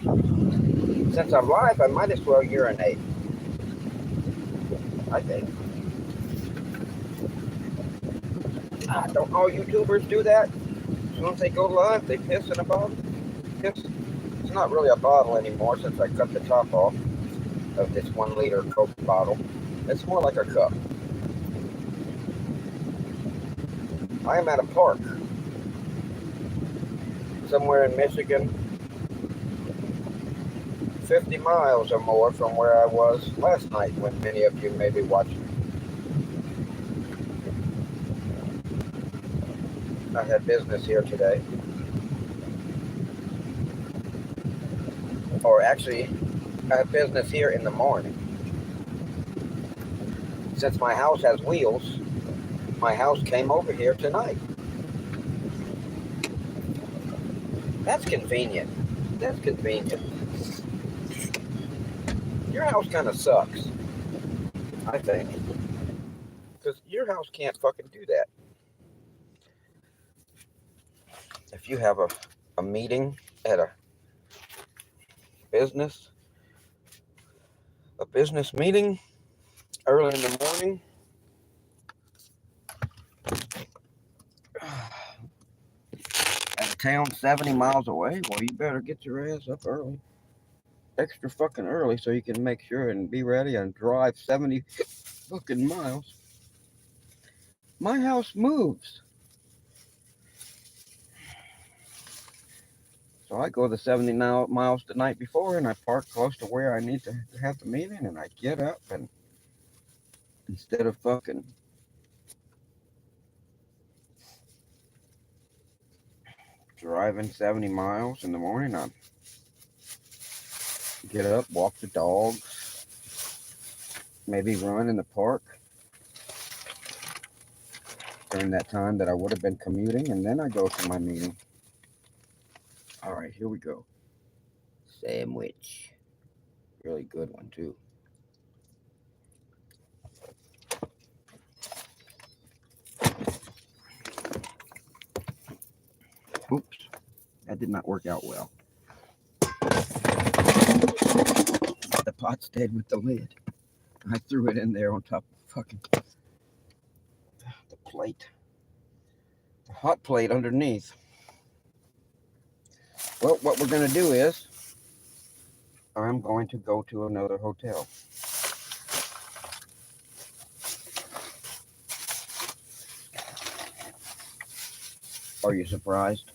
Since I'm live, I might as well urinate. I think. Don't all YouTubers do that? As soon as they go live, they piss in a bottle. Piss. It's not really a bottle anymore since I cut the top off of this 1 liter Coke bottle. It's more like a cup. I am at a park somewhere in Michigan, 50 miles or more from where I was last night when many of you may be watching. I had business here today. Or actually, I had business here in the morning. Since my house has wheels, my house came over here tonight. That's convenient. That's convenient. Your house kind of sucks, I think. Because your house can't fucking do that. If you have a meeting at a business meeting early in the morning, at a town 70 miles away, well, you better get your ass up early. Extra fucking early so you can make sure and be ready and drive 70 fucking miles. My house moves. So I go the 70 miles the night before and I park close to where I need to have the meeting, and I get up, and instead of fucking driving 70 miles in the morning, I get up, walk the dogs, maybe run in the park during that time that I would have been commuting, and then I go to my meeting. All right, here we go. Sandwich. Really good one, too. Oops, that did not work out well. The pot stayed with the lid. I threw it in there on top of fucking the plate. The hot plate underneath. Well, what we're going to do is I'm going to go to another hotel. Are you surprised?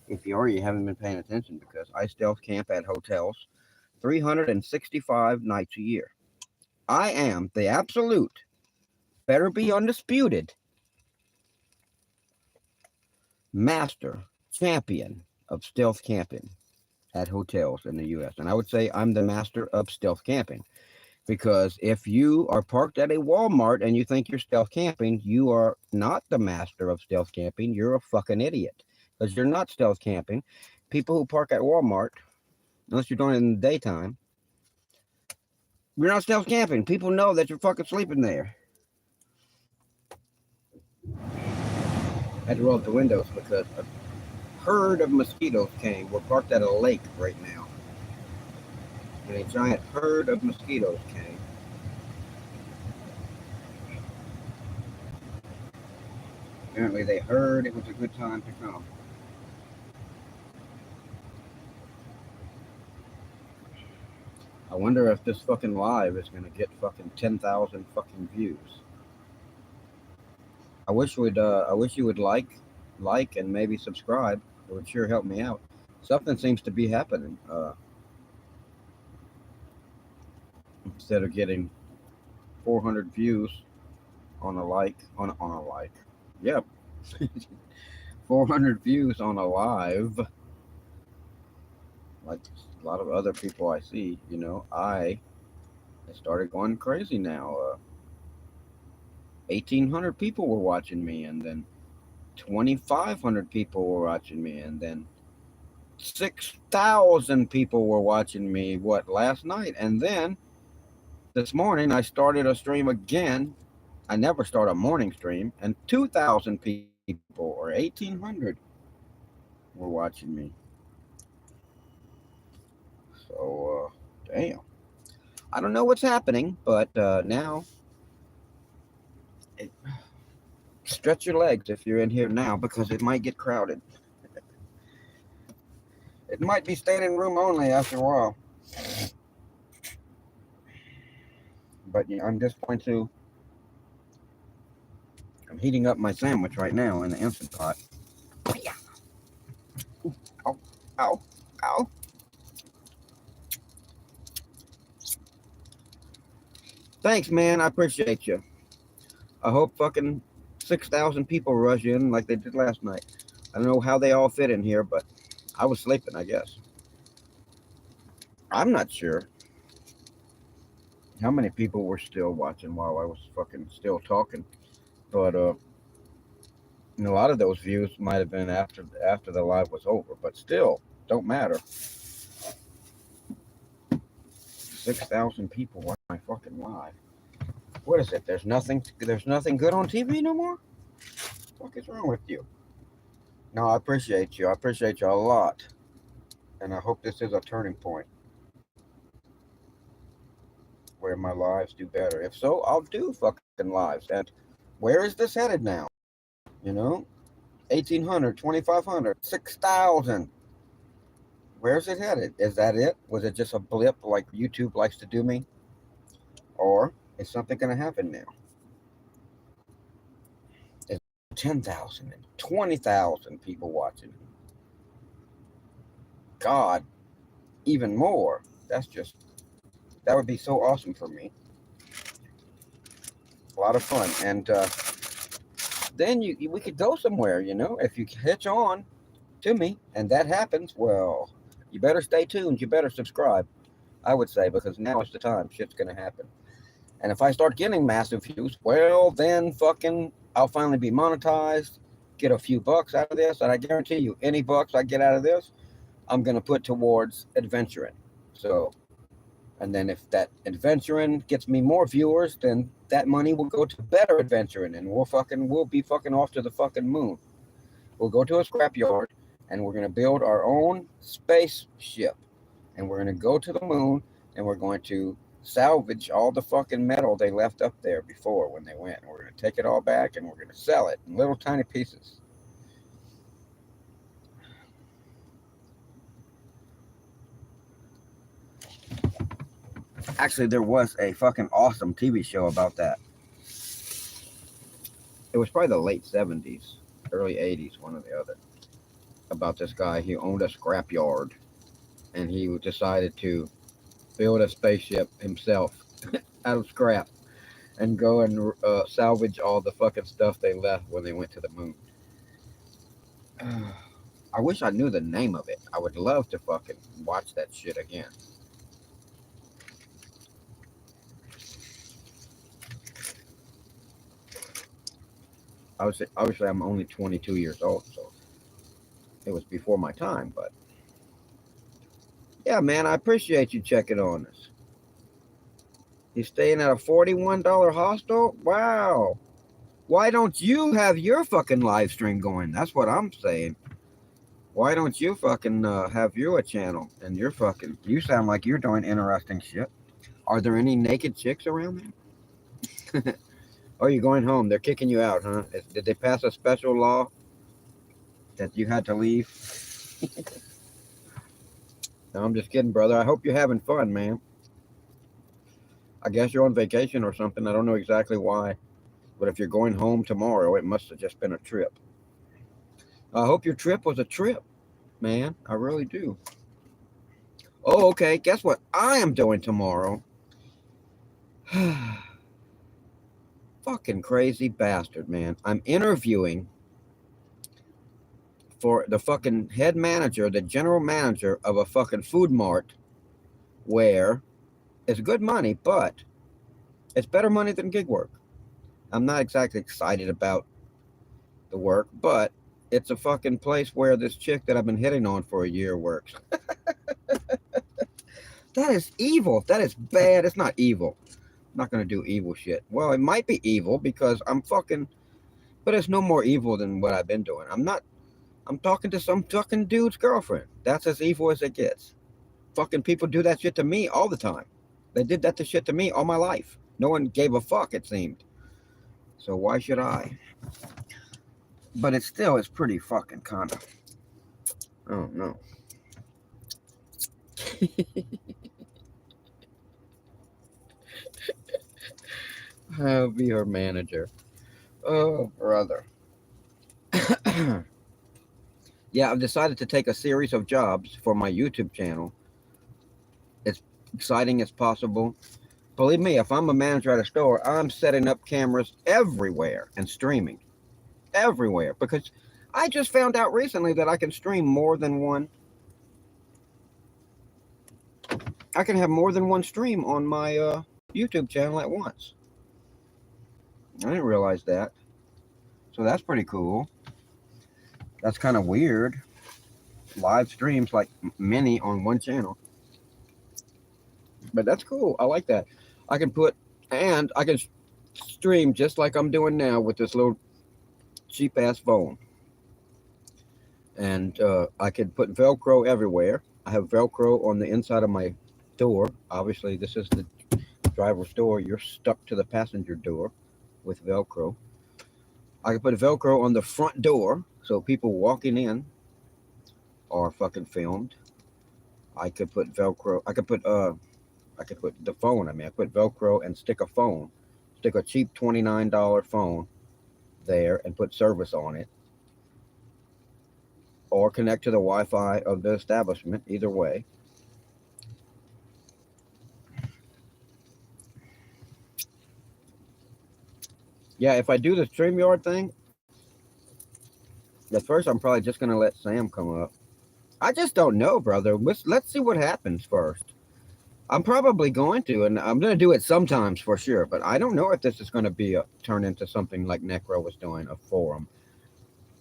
If you are, you haven't been paying attention, because I stealth camp at hotels 365 nights a year. I am the absolute, better be undisputed, master champion of stealth camping at hotels in the U.S. And I would say I'm the master of stealth camping, because if you are parked at a Walmart and you think you're stealth camping, you are not the master of stealth camping. You're a fucking idiot, because you're not stealth camping. People who park at Walmart, unless you're doing it in the daytime, you're not stealth camping. People know that you're fucking sleeping there. I had to roll up the windows because a herd of mosquitoes came. We're parked at a lake right now, and a giant herd of mosquitoes came. Apparently they heard it was a good time to come. I wonder if this fucking live is gonna get fucking 10,000 fucking views. I wish you would like and maybe subscribe. It would sure help me out. Something seems to be happening. Instead of getting 400 views on a like, yep, 400 views on a live, like a lot of other people I see, I started going crazy now. 1,800 people were watching me, and then 2,500 people were watching me, and then 6,000 people were watching me, last night? And then this morning I started a stream again. I never start a morning stream, and 2,000 people, or 1,800, were watching me. So, damn. I don't know what's happening, but now it, stretch your legs if you're in here now because it might get crowded. It might be standing room only after a while. But yeah, I'm just going to. I'm heating up my sandwich right now in the Instant Pot. Yeah. Ow, ow, ow. Thanks, man. I appreciate you. I hope fucking 6,000 people rush in like they did last night. I don't know how they all fit in here, but I was sleeping, I guess. I'm not sure how many people were still watching while I was fucking still talking, but a lot of those views might have been after the live was over, but still, don't matter. 6,000 people watch my fucking live. What is it? There's nothing good on TV no more? What is wrong with you? No, I appreciate you. I appreciate you a lot. And I hope this is a turning point where my lives do better. If so, I'll do fucking lives. And where is this headed now? You know? 1,800, 2,500, 6,000. Where's it headed? Is that it? Was it just a blip like YouTube likes to do me? Or is something going to happen now? Is 10,000 and 20,000 people watching? God, even more. That would be so awesome for me. A lot of fun. And then we could go somewhere, if you hitch on to me and that happens, well, you better stay tuned. You better subscribe, I would say, because now is the time. Shit's going to happen. And if I start getting massive views, well, then fucking I'll finally be monetized, get a few bucks out of this. And I guarantee you, any bucks I get out of this, I'm going to put towards adventuring. So, and then if that adventuring gets me more viewers, then that money will go to better adventuring, and we'll be fucking off to the fucking moon. We'll go to a scrapyard, and we're going to build our own spaceship, and we're going to go to the moon, and we're going to salvage all the fucking metal they left up there before when they went. And we're going to take it all back, and we're going to sell it in little tiny pieces. Actually, there was a fucking awesome TV show about that. It was probably the late 70s, early 80s, one or the other. About this guy. He owned a scrapyard, and he decided to build a spaceship himself out of scrap and go and salvage all the fucking stuff they left when they went to the moon. I wish I knew the name of it. I would love to fucking watch that shit again. Obviously, I'm only 22 years old, so it was before my time, but yeah, man, I appreciate you checking on us. You staying at a $41 hostel? Wow. Why don't you have your fucking live stream going? That's what I'm saying. Why don't you fucking have you a channel and you sound like you're doing interesting shit. Are there any naked chicks around there? Oh, you're going home. They're kicking you out, huh? Did they pass a special law that you had to leave? No, I'm just kidding, brother. I hope you're having fun, man. I guess you're on vacation or something. I don't know exactly why. But if you're going home tomorrow, it must have just been a trip. I hope your trip was a trip, man. I really do. Oh, okay. Guess what I am doing tomorrow? Fucking crazy bastard, man. I'm interviewing for the fucking head manager, the general manager of a fucking food mart where it's good money, but it's better money than gig work. I'm not exactly excited about the work, but it's a fucking place where this chick that I've been hitting on for a year works. That is evil. That is bad. It's not evil. I'm not going to do evil shit. Well, it might be evil because I'm fucking, but it's no more evil than what I've been doing. I'm talking to some fucking dude's girlfriend. That's as evil as it gets. fucking people do that shit to me all the time. They did that to shit to me all my life. No one gave a fuck, it seemed. So why should I? But it's pretty fucking kind of. I don't know. I'll be her manager. Oh, brother. Yeah, I've decided to take a series of jobs for my YouTube channel. As exciting as possible. Believe me, if I'm a manager at a store, I'm setting up cameras everywhere and streaming everywhere because I just found out recently that I can stream more than one. I can have more than one stream on my YouTube channel at once. I didn't realize that. So that's pretty cool. That's kind of weird. Live streams like many on one channel. But that's cool. I like that. I can stream just like I'm doing now with this little cheap ass phone. And I could put Velcro everywhere. I have Velcro on the inside of my door. Obviously, this is the driver's door. You're stuck to the passenger door with Velcro. I can put Velcro on the front door so people walking in are fucking filmed. I could put Velcro. I could put the phone. I put Velcro and stick a cheap $29 phone there and put service on it, or connect to the Wi-Fi of the establishment. Either way. Yeah, if I do the StreamYard thing, at first I'm probably just gonna let Sam come up. I just don't know, brother. Let's see what happens first. I'm probably going to, and I'm going to do it sometimes for sure. But I don't know if this is going to be turn into something like Necro was doing, a forum.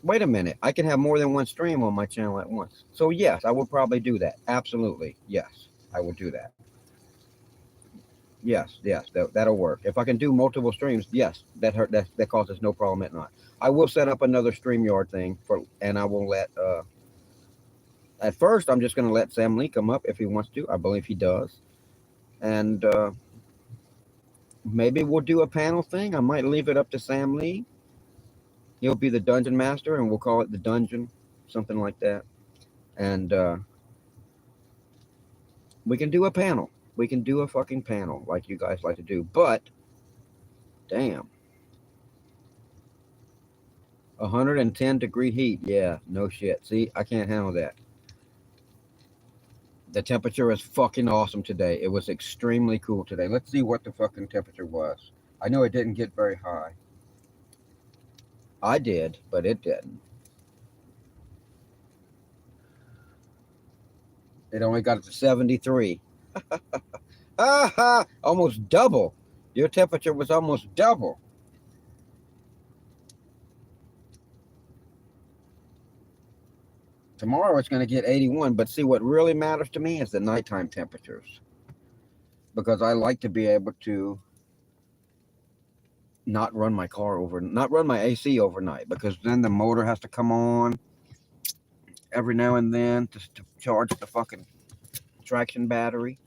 Wait a minute, I can have more than one stream on my channel at once. So yes, I will probably do that. Absolutely, yes, I will do that. Yes, that'll work. If I can do multiple streams, yes, that causes no problem at not. I will set up another StreamYard thing and I will let. At first, I'm just going to let Sam Lee come up if he wants to. I believe he does. And maybe we'll do a panel thing. I might leave it up to Sam Lee. He'll be the dungeon master, and we'll call it the dungeon, something like that. And we can do a panel. We can do a fucking panel like you guys like to do. But, damn. 110-degree heat. Yeah, no shit. See, I can't handle that. The temperature is fucking awesome today. It was extremely cool today. Let's see what the fucking temperature was. I know it didn't get very high. I did, but it didn't. It only got to 73. Almost double. Your temperature was almost double. Tomorrow it's going to get 81, but see, what really matters to me is the nighttime temperatures. Because I like to be able to not run my AC overnight, because then the motor has to come on every now and then to charge the fucking traction battery.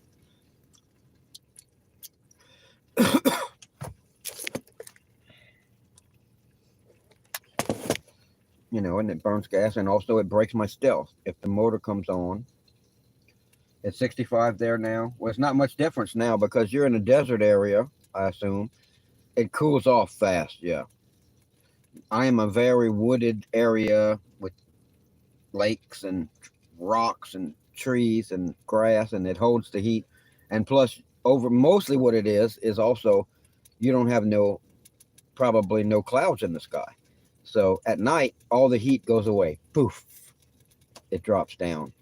And it burns gas, and also it breaks my stealth if the motor comes on. It's 65 there now. Well, it's not much difference now because you're in a desert area, I assume. It cools off fast, yeah. I am a very wooded area with lakes and rocks and trees and grass, and it holds the heat. And plus, mostly what it is also you don't have probably no clouds in the sky. So at night, all the heat goes away. Poof, it drops down.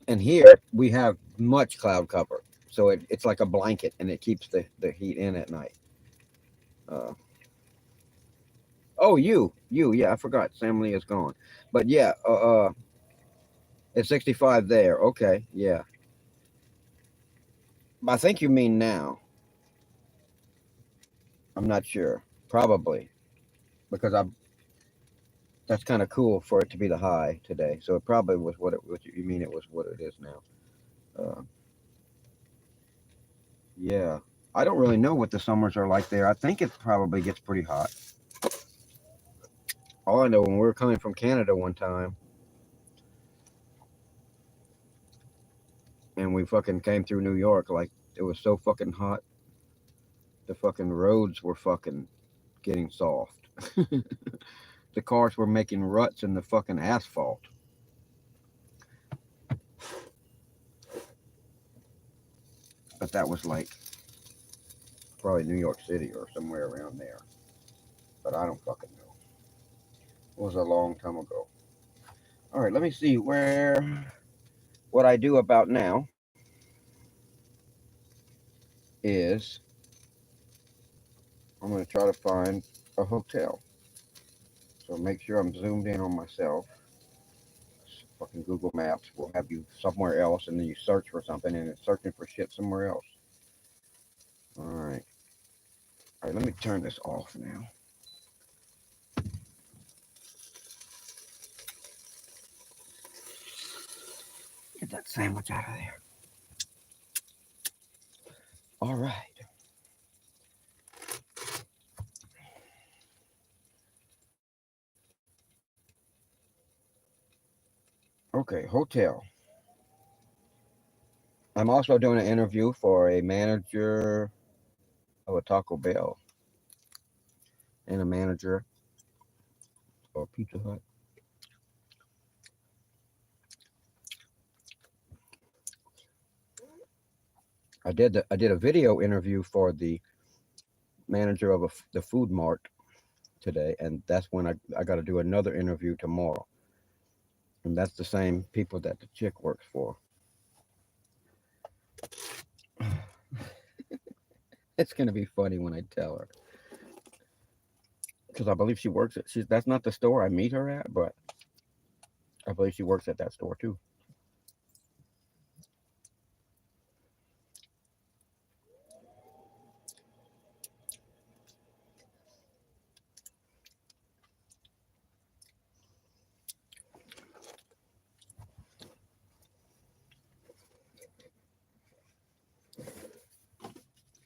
And here we have much cloud cover. So it's like a blanket, and it keeps the heat in at night. Yeah, I forgot. Sam Lee is gone. But yeah, it's 65 there. Okay, yeah. I think you mean now. I'm not sure. Probably. Because That's kind of cool for it to be the high today. So it probably was what you mean it was what it is now. Uh, yeah. I don't really know what the summers are like there. I think it probably gets pretty hot. All I know, when we were coming from Canada one time and we fucking came through New York, like it was so fucking hot. The fucking roads were fucking getting soft. The cars were making ruts in the fucking asphalt. But that was like probably New York City or somewhere around there. But I don't fucking know. It was a long time ago. All right, let me see what I do about now is I'm going to try to find a hotel. So make sure I'm zoomed in on myself. Fucking Google Maps will have you somewhere else, and then you search for something, and it's searching for shit somewhere else. All right. All right, let me turn this off now. Get that sandwich out of there. All right. Okay, hotel. I'm also doing an interview for a manager of a Taco Bell and a manager of Pizza Hut. I did a video interview for the manager of the food mart today, and that's when I got to do another interview tomorrow, and that's the same people that the chick works for. It's gonna be funny when I tell her, because I believe she works at that's not the store I meet her at, but I believe she works at that store too.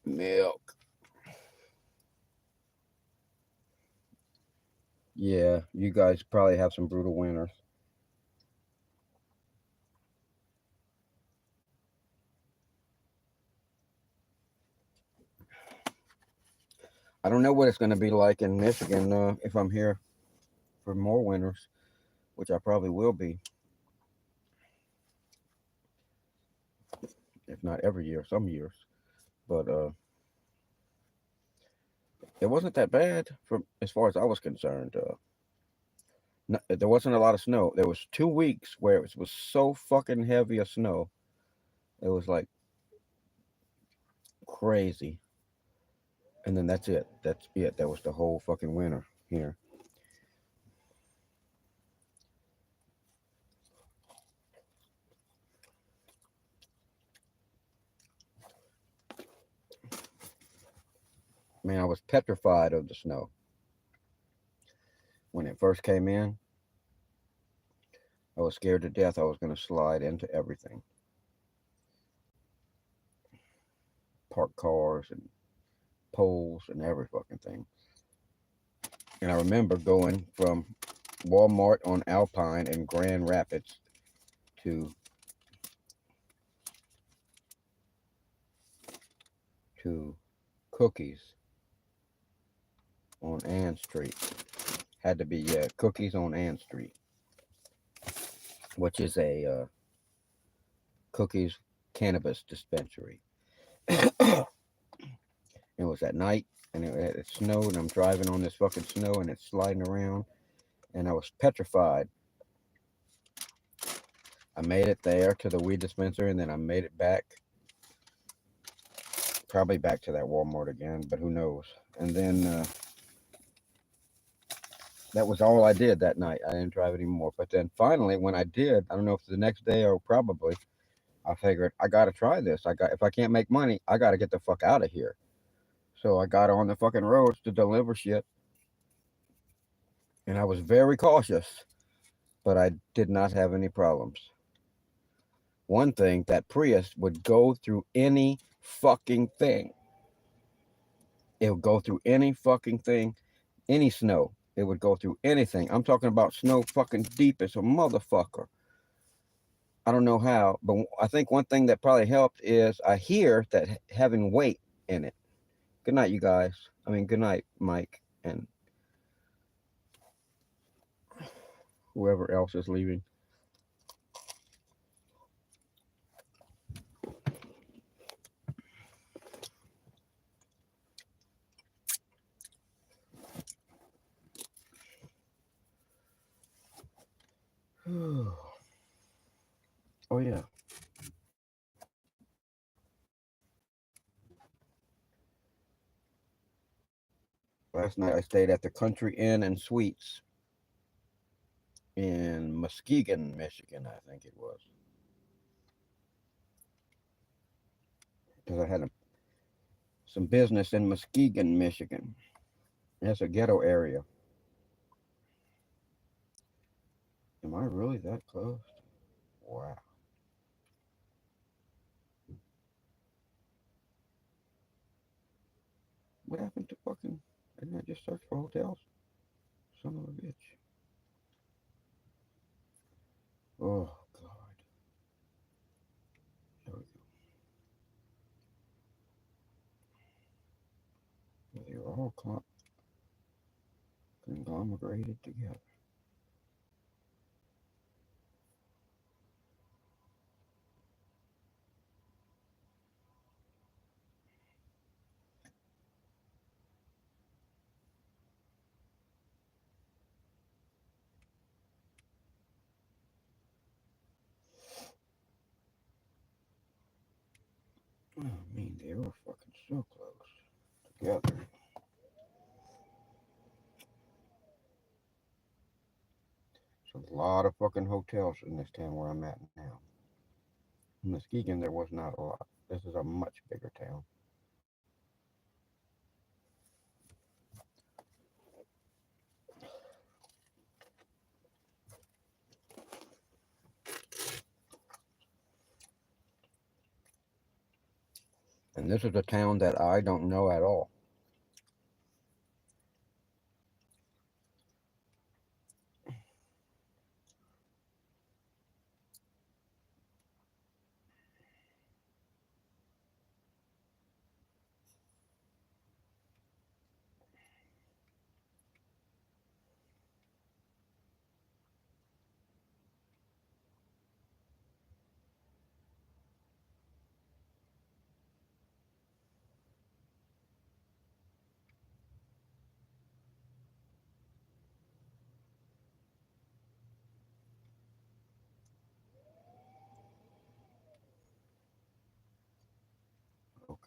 Milk. Yeah, you guys probably have some brutal winters. I don't know what it's going to be like in Michigan if I'm here for more winters, which I probably will be, if not every year, some years. But it wasn't that bad for as far as I was concerned. No, there wasn't a lot of snow. There was 2 weeks where it was so fucking heavy of snow. It was like crazy. And then that's it. That's it. That was the whole fucking winter here. Man, I was petrified of the snow when it first came in. I was scared to death I was going to slide into everything. Parked cars and poles and every fucking thing. And I remember going from Walmart on Alpine in Grand Rapids to Cookies on Ann Street. Had to be Cookies on Ann Street, which is a Cookies cannabis dispensary. It was at night, and it snowed, and I'm driving on this fucking snow, and it's sliding around, and I was petrified. I made it there to the weed dispenser, and then I made it back, probably back to that Walmart again, but who knows. And then that was all I did that night. I didn't drive anymore. But then finally, when I did, I don't know if it's the next day or probably, I figured I gotta try this. If I can't make money, I gotta get the fuck out of here. So I got on the fucking roads to deliver shit. And I was very cautious, but I did not have any problems. One thing, that Prius would go through any fucking thing. It would go through any fucking thing, any snow. It would go through anything. I'm talking about snow fucking deep as a motherfucker. I don't know how, but I think one thing that probably helped is I hear that having weight in it. Good night, you guys. I mean, good night, Mike, and whoever else is leaving. Oh yeah. Last night I stayed at the Country Inn and Suites in Muskegon, Michigan, I think it was. Because I had some business in Muskegon, Michigan. That's a ghetto area. Am I really that close? Wow. What happened to fucking? Didn't I just search for hotels? Son of a bitch. Oh God. There we go. They were all conglomerated together. I mean, they were fucking so close together. There's a lot of fucking hotels in this town where I'm at now. In Muskegon, there was not a lot. This is a much bigger town. And this is a town that I don't know at all.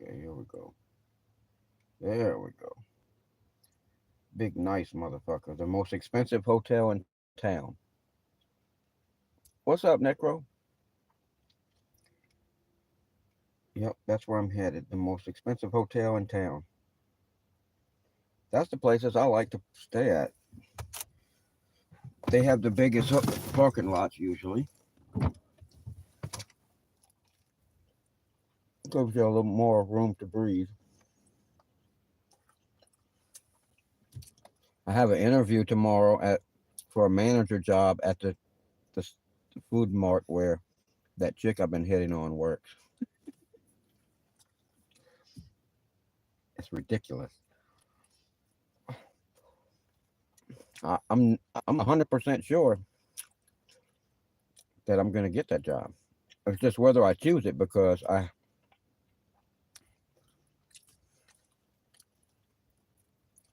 Okay, here we go. There we go. Big, nice motherfucker. The most expensive hotel in town. What's up, Necro? Yep, that's where I'm headed. The most expensive hotel in town. That's the places I like to stay at. They have the biggest parking lots usually. Gives you a little more room to breathe. I have an interview tomorrow at for a manager job at the, the food mart where that chick I've been hitting on works. It's ridiculous. I'm 100% sure that I'm going to get that job. It's just whether I choose it because I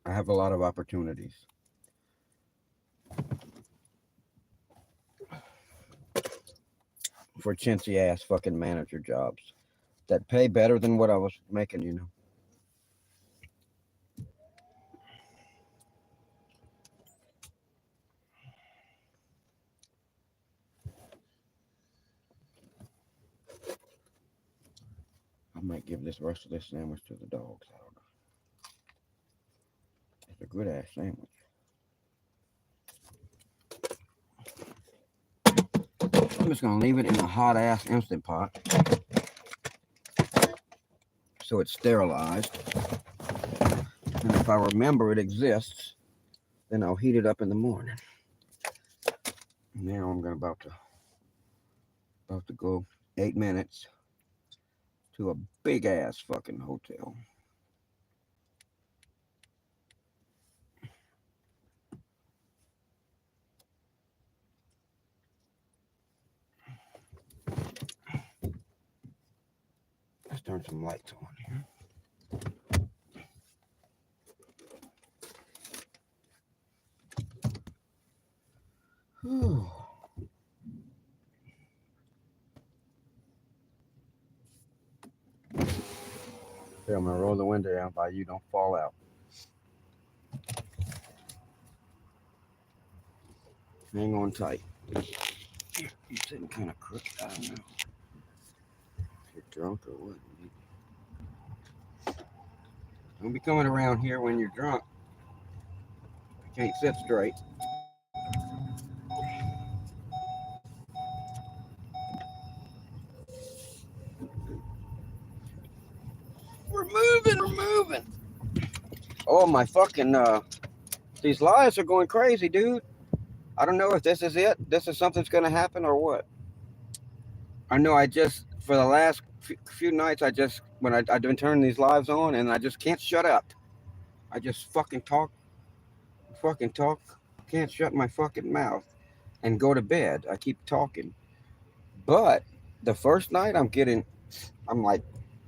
have a lot of opportunities for chintzy ass fucking manager jobs that pay better than what I was making. I might give this rest of this sandwich to the dogs. I don't know. It's a good ass sandwich. I'm just going to leave it in a hot ass Instant Pot so it's sterilized. And if I remember it exists, then I'll heat it up in the morning. Now I'm about to go 8 minutes to a big ass fucking hotel. Let's turn some lights on here. Whew. Here, I'm gonna roll the window down by you don't fall out. Hang on tight. You're sitting kind of crooked. I don't know. If you're drunk or what. Don't be coming around here when you're drunk. You can't sit straight. We're moving. Oh, my fucking, these lives are going crazy, dude. I don't know if this is it. This is something's going to happen or what. I know for the last few nights, when I've been turning these lives on and I just can't shut up. I just fucking talk, can't shut my fucking mouth and go to bed. I keep talking. But the first night I'm like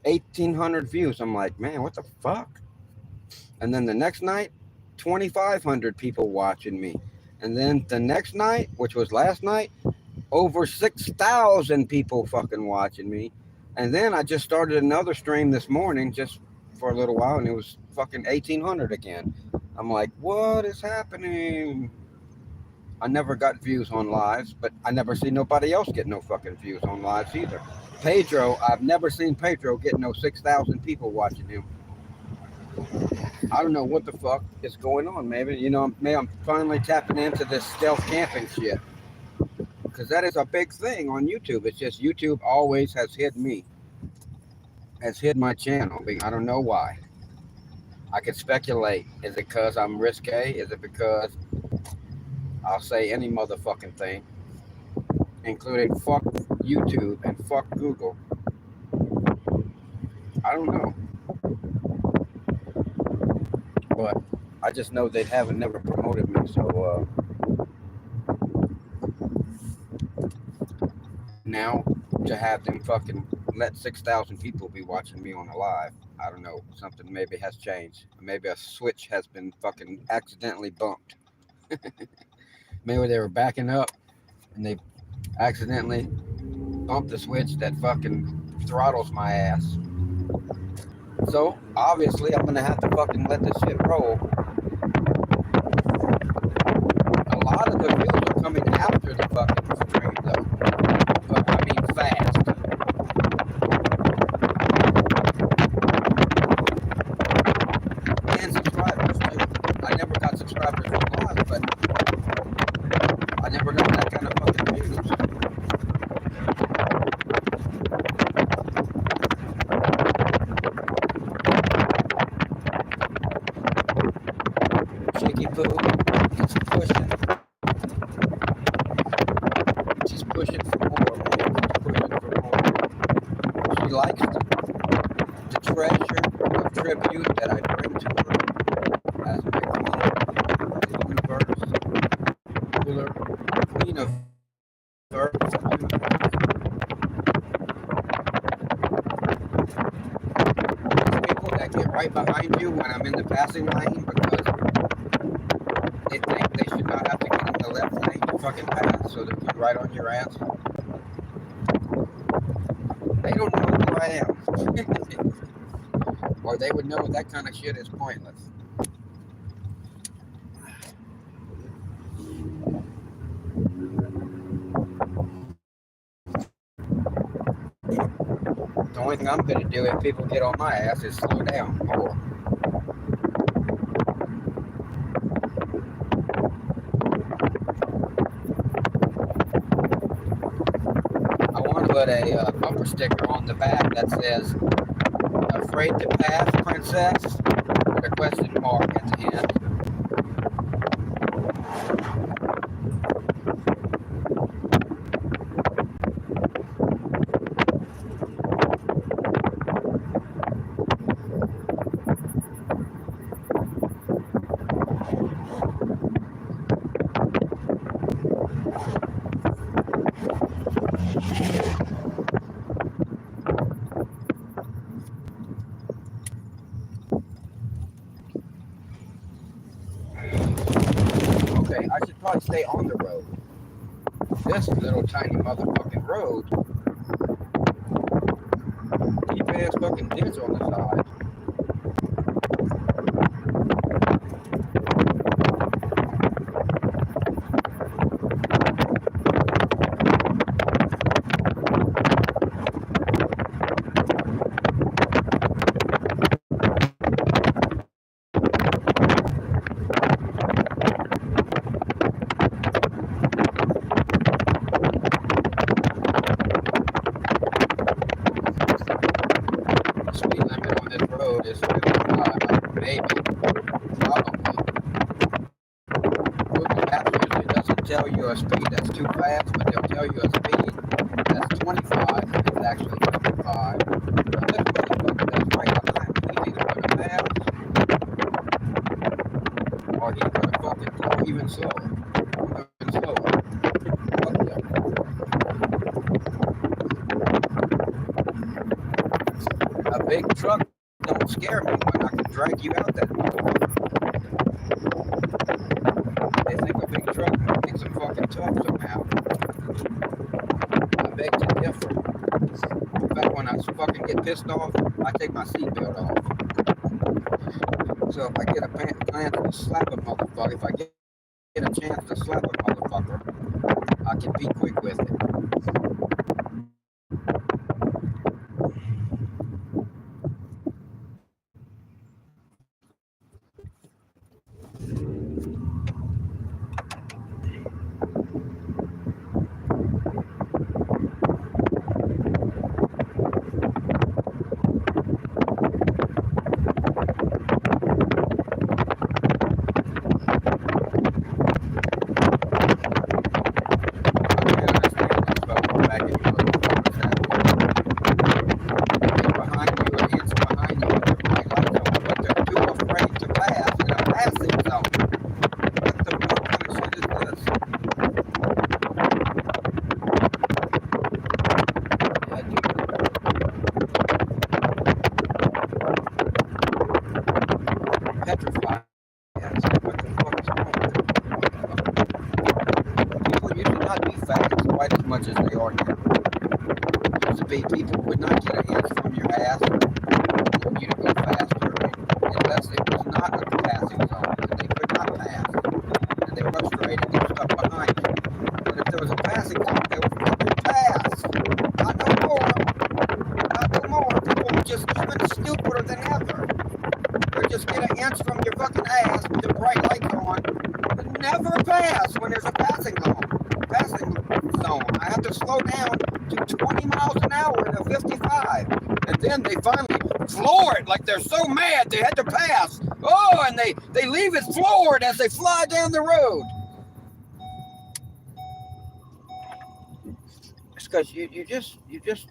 1,800 views. I'm like, man, what the fuck? And then the next night, 2,500 people watching me. And then the next night, which was last night, over 6,000 people fucking watching me. And then I just started another stream this morning just for a little while, and it was fucking 1,800 again. I'm like, what is happening? I never got views on lives, but I never see nobody else get no fucking views on lives either. Pedro, I've never seen Pedro get no 6,000 people watching him. I don't know what the fuck is going on. Maybe I'm finally tapping into this stealth camping shit. Because that is a big thing on YouTube. It's just YouTube always has hid me. Has hid my channel. I don't know why. I could speculate. Is it because I'm risque? Is it because I'll say any motherfucking thing, including fuck YouTube and fuck Google? I don't know. But I just know they haven't never promoted me, so now to have them fucking let 6,000 people be watching me on a live, I don't know, something maybe has changed. Maybe a switch has been fucking accidentally bumped. Maybe they were backing up and they accidentally bumped the switch that fucking throttles my ass. So obviously I'm gonna have to fucking let this shit roll. A lot of the views are coming after the fucking stream though. But I mean fast. And subscribers too. I never got subscribers from live, but I never got that kind of fucking views. Chicky Poo, it's pushing. She's pushing for more, man. She's pushing for more. She likes the treasure of tribute that I bring to her as my queen, the universe, ruler, queen of earth, people that get right behind you when I'm in the passing lane because they think they should not have to get in the left lane to fucking pass so they get right on your ass. They don't know who I am. Or they would know that kind of shit is pointless. The only thing I'm going to do if people get on my ass is slow down more. put a bumper sticker on the back that says, "Afraid to pass, princess?" with a question mark at the end. Okay, I should probably stay on the road. This little tiny motherfucking road, deep ass fucking ditch on the side. Speed limit on this road is 55, maybe, probably. Google Maps usually doesn't tell you a speed that's too fast, but they'll tell you a speed that's 25, and it's actually 55. But this motherfucker that's right behind me, he's either gonna pass, or he's gonna fucking go even slower. Even slower. Fuck yeah. A big truck don't scare me when I can drag you out that motherfucker. They think a big truck makes them fucking tough somehow. I beg to differ. In fact, when I fucking get pissed off, I take my seatbelt off. So if I get a chance to slap a motherfucker, if I get a chance to slap a motherfucker, I can be quick with it. Petrified. What the fuck is wrong with people? Used to not be fast quite as much as they are now. Used to be people would not get a hint from your ass for you to go faster unless it was not a passing zone and they could not pass. And they were frustrated and get stuck behind you. But if there was a passing zone, they would fucking pass. Not no more. Not no more. People were just even stupider than ever. Just get an inch from your fucking ass with the bright lights on, but never pass when there's a passing zone. I have to slow down to 20 miles an hour to 55, and then they finally floor it like they're so mad they had to pass. Oh, and they leave it floored as they fly down the road. It's because you're just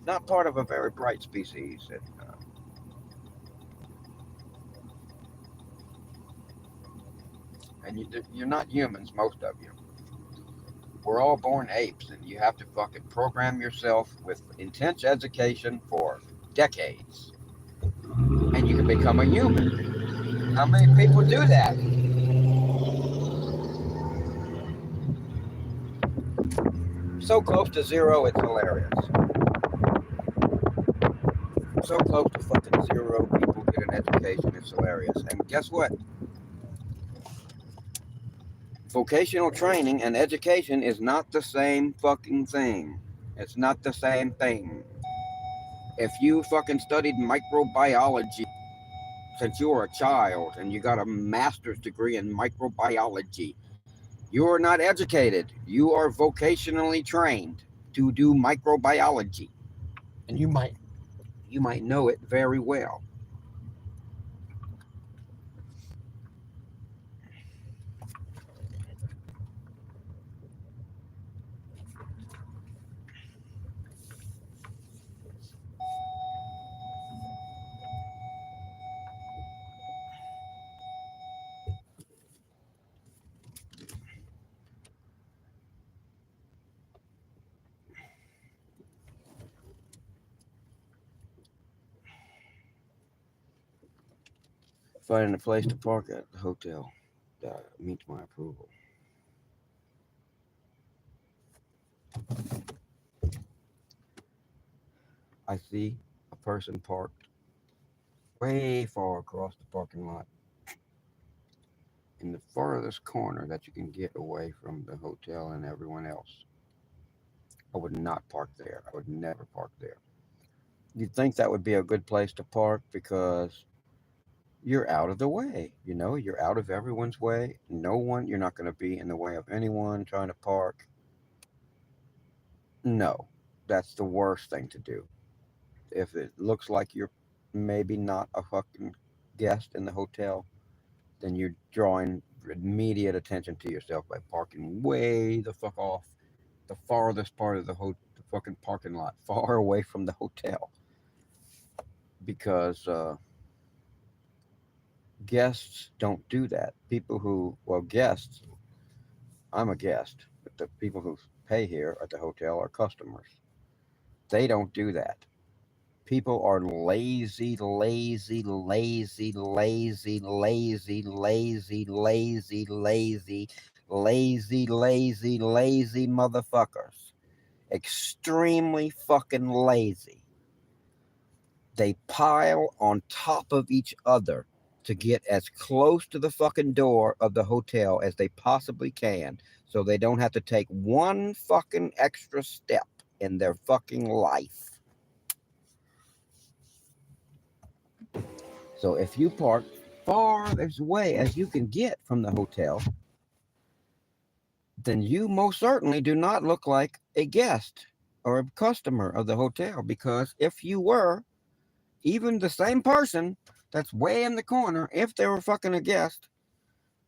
not part of a very bright species. And you're not humans, most of you. We're all born apes, and you have to fucking program yourself with intense education for decades. And you can become a human. How many people do that? So close to zero, it's hilarious. So close to fucking zero, people get an education, it's hilarious. And guess what? Vocational training and education is not the same fucking thing. It's not the same thing. If you fucking studied microbiology since you were a child and you got a master's degree in microbiology, you are not educated. You are vocationally trained to do microbiology. And you might know it very well. Finding a place to park at the hotel that meets my approval. I see a person parked way far across the parking lot in the farthest corner that you can get away from the hotel and everyone else. I would not park there. I would never park there. You'd think that would be a good place to park because you're out of the way. You know, you're out of everyone's way. You're not going to be in the way of anyone trying to park. No, that's the worst thing to do. If it looks like you're maybe not a fucking guest in the hotel, then you're drawing immediate attention to yourself by parking way the fuck off the farthest part of the fucking parking lot, far away from the hotel, because guests don't do that. People who, well, guests, I'm a guest, but the people who pay here at the hotel are customers. They don't do that. People are lazy, lazy, lazy, lazy, lazy, lazy, lazy, lazy, lazy, lazy, lazy motherfuckers. Extremely fucking lazy. They pile on top of each other to get as close to the fucking door of the hotel as they possibly can so they don't have to take one fucking extra step in their fucking life. So if you park far as away as you can get from the hotel, then you most certainly do not look like a guest or a customer of the hotel, because if you were, even the same person that's way in the corner, if they were fucking a guest,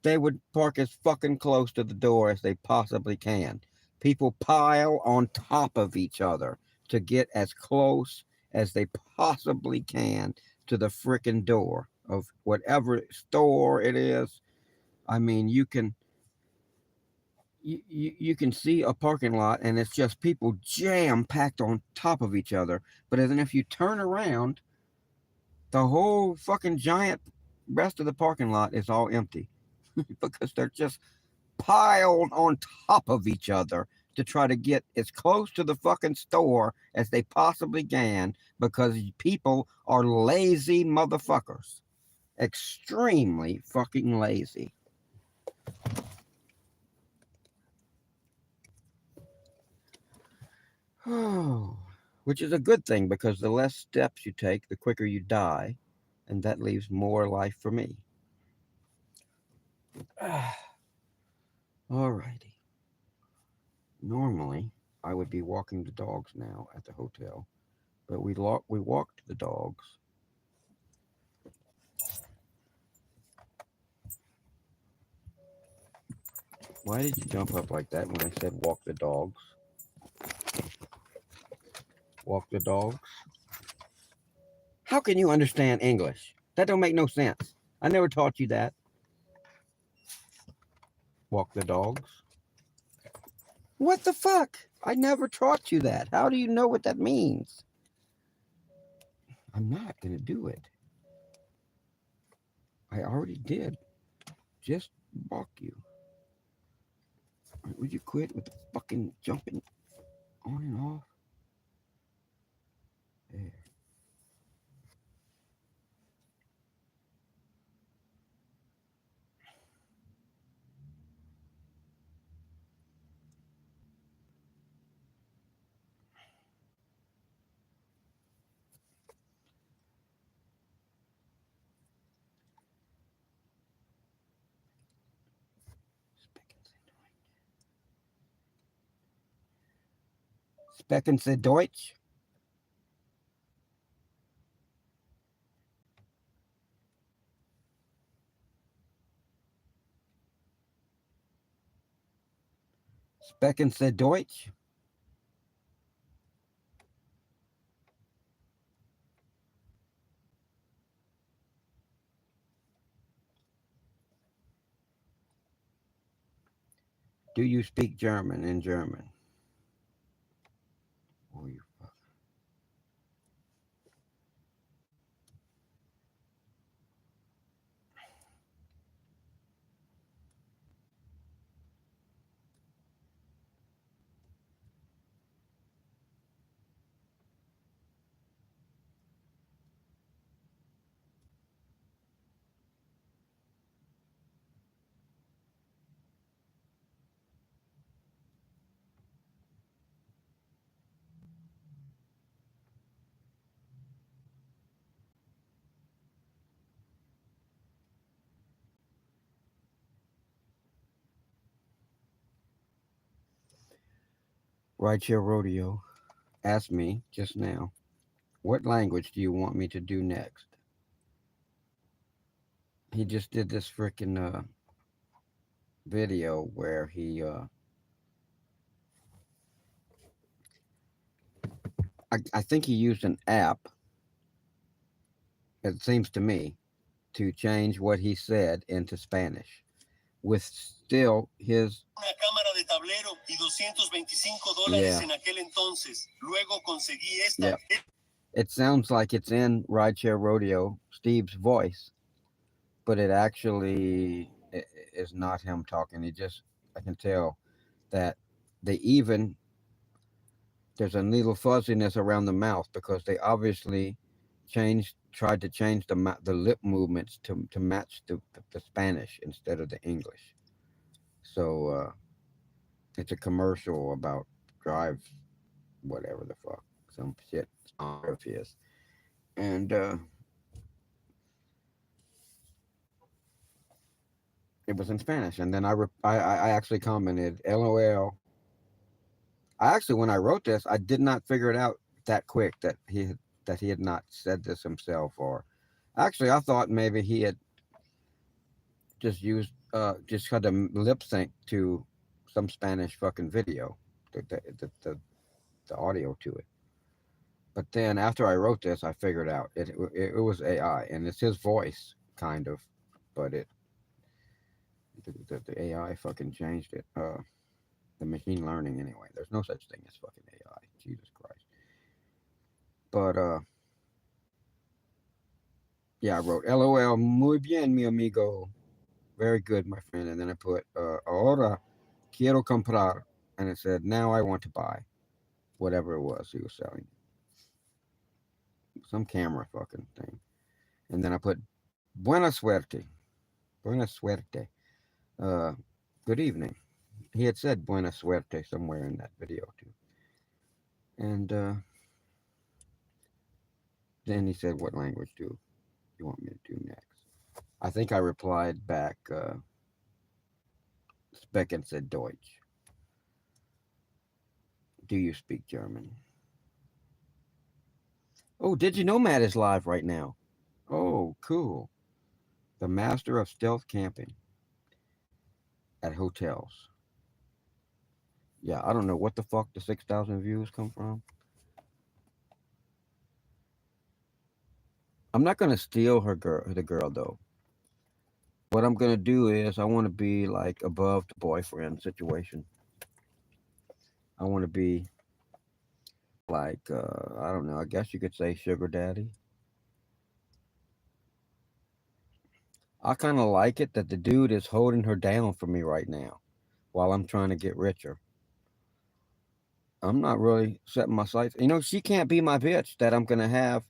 they would park as fucking close to the door as they possibly can. People pile on top of each other to get as close as they possibly can to the freaking door of whatever store it is. I mean, you can see a parking lot and it's just people jam packed on top of each other. But then if you turn around, the whole fucking giant rest of the parking lot is all empty because they're just piled on top of each other to try to get as close to the fucking store as they possibly can, because people are lazy motherfuckers. Extremely fucking lazy. Which is a good thing, because the less steps you take, the quicker you die, and that leaves more life for me. Alrighty. Normally, I would be walking the dogs now at the hotel, but we walked the dogs. Why did you jump up like that when I said walk the dogs? Walk the dogs? How can you understand English? That don't make no sense. I never taught you that. Walk the dogs? What the fuck? I never taught you that. How do you know what that means? I'm not going to do it. I already did. Just walk you. Would you quit with the fucking jumping on and off? There. Sprechen Sie Deutsch? Sprechen Sie Deutsch? Do you speak German in German? Oh, you fuck. Rideshare Rodeo asked me just now, what language do you want me to do next? He just did this freaking video where I think he used an app, it seems to me, to change what he said into Spanish with still his. Una cámara de tablero y $225 yeah. En aquel entonces. Luego conseguí esta. Yep. It sounds like it's in Rideshare Rodeo, Steve's voice, but it actually is not him talking. I can tell that there's a little fuzziness around the mouth because they obviously tried to change the lip movements to match the Spanish instead of the English. So it's a commercial about drive, whatever the fuck, some shit of his, and it was in Spanish. And then I actually commented, "LOL." When I wrote this, I did not figure it out that quick that he had not said this himself, or actually I thought maybe he had just had to lip sync to some Spanish fucking video, the audio to it. But then after I wrote this, I figured out it was AI, and it's his voice kind of, but the AI fucking changed it. The machine learning anyway. There's no such thing as fucking AI. Jesus Christ. But yeah, I wrote LOL, muy bien, mi amigo. Very good, my friend. And then I put ahora quiero comprar, and it said now I want to buy whatever it was he was selling. Some camera fucking thing. And then I put buena suerte. Buena suerte. Good evening. He had said buena suerte somewhere in that video too. And then he said, what language do you want me to do next? I think I replied back, Sprechen Sie Deutsch. Do you speak German? Oh, did you know Matt is live right now? Oh, cool. The master of stealth camping at hotels. Yeah, I don't know what the fuck the 6,000 views come from. I'm not gonna steal the girl though. What I'm gonna do is I want to be like above the boyfriend situation. I want to be like I don't know. I guess you could say sugar daddy. I kind of like it that the dude is holding her down for me right now, while I'm trying to get richer. I'm not really setting my sights. You know, she can't be my bitch that I'm gonna have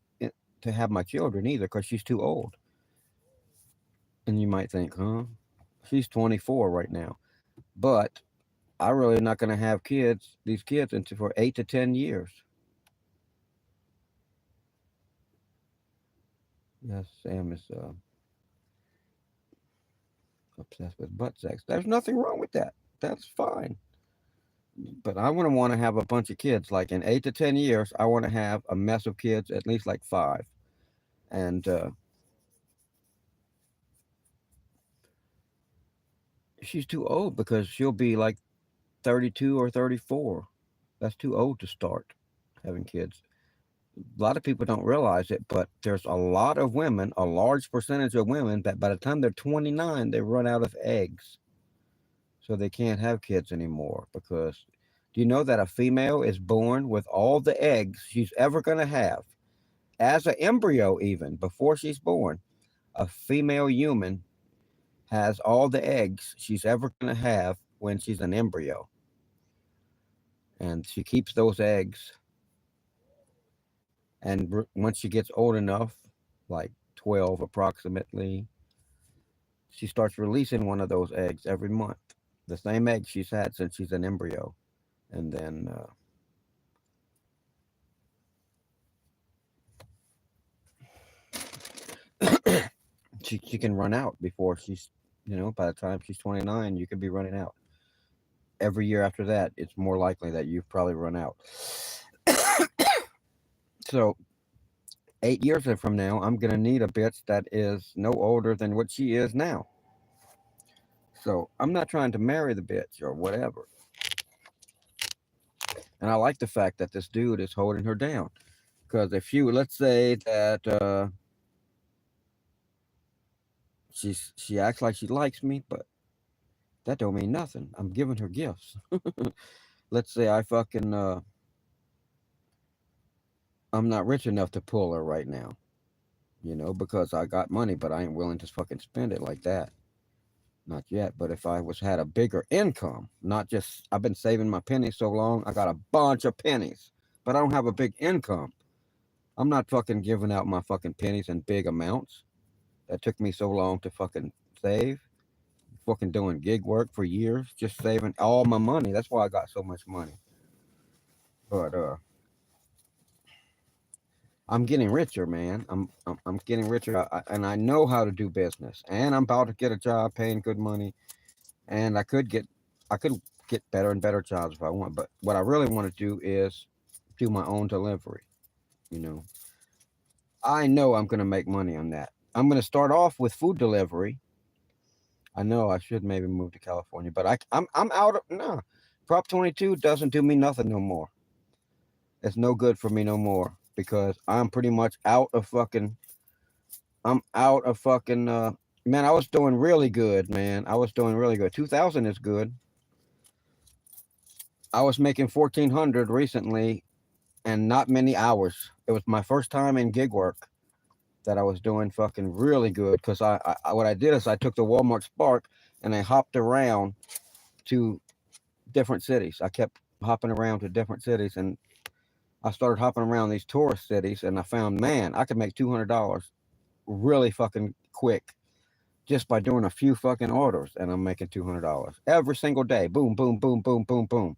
to have my children either, because she's too old. And you might think, huh? She's 24 right now, but I really not gonna have these kids into for 8 to 10 years. Yes, Sam is obsessed with butt sex. There's nothing wrong with that. That's fine. But I wouldn't want to have a bunch of kids. Like in 8 to 10 years, I want to have a mess of kids, at least like 5. And she's too old because she'll be like 32 or 34. That's too old to start having kids. A lot of people don't realize it, but there's a lot of women, a large percentage of women, that by the time they're 29, they run out of eggs. So they can't have kids anymore because do you know that a female is born with all the eggs she's ever going to have? As an embryo, even before she's born, a female human has all the eggs she's ever going to have when she's an embryo. And she keeps those eggs. And once she gets old enough, like 12 approximately, she starts releasing one of those eggs every month. The same egg she's had since she's an embryo. And then she can run out before she's, by the time she's 29, you could be running out. Every year after that, it's more likely that you've probably run out. So 8 years from now, I'm going to need a bitch that is no older than what she is now. So I'm not trying to marry the bitch or whatever. And I like the fact that this dude is holding her down. Because if you, let's say that she acts like she likes me, but that don't mean nothing. I'm giving her gifts. Let's say I fucking I'm not rich enough to pull her right now, because I got money, but I ain't willing to fucking spend it like that. Not yet. But if I was had a bigger income, not just I've been saving my pennies so long, I got a bunch of pennies, but I don't have a big income. I'm not fucking giving out my fucking pennies in big amounts. That took me so long to fucking save. Fucking doing gig work for years, just saving all my money. That's why I got so much money. But I'm getting richer, man. I'm getting richer, and I know how to do business. And I'm about to get a job paying good money, and I could get better and better jobs if I want. But what I really want to do is do my own delivery. You know, I know I'm gonna make money on that. I'm gonna start off with food delivery. I know I should maybe move to California, but I'm out of no. Prop 22 doesn't do me nothing no more. It's no good for me no more because I'm pretty much out of fucking. I'm out of fucking. Man, I was doing really good, man. I was doing really good. 2000 is good. I was making 1400 recently, and not many hours. It was my first time in gig work that I was doing fucking really good because I what I did is I took the Walmart Spark and I hopped around to different cities. I kept hopping around to different cities and I started hopping around these tourist cities and I found, man, I could make $200 really fucking quick just by doing a few fucking orders and I'm making $200 every single day. Boom, boom, boom, boom, boom, boom.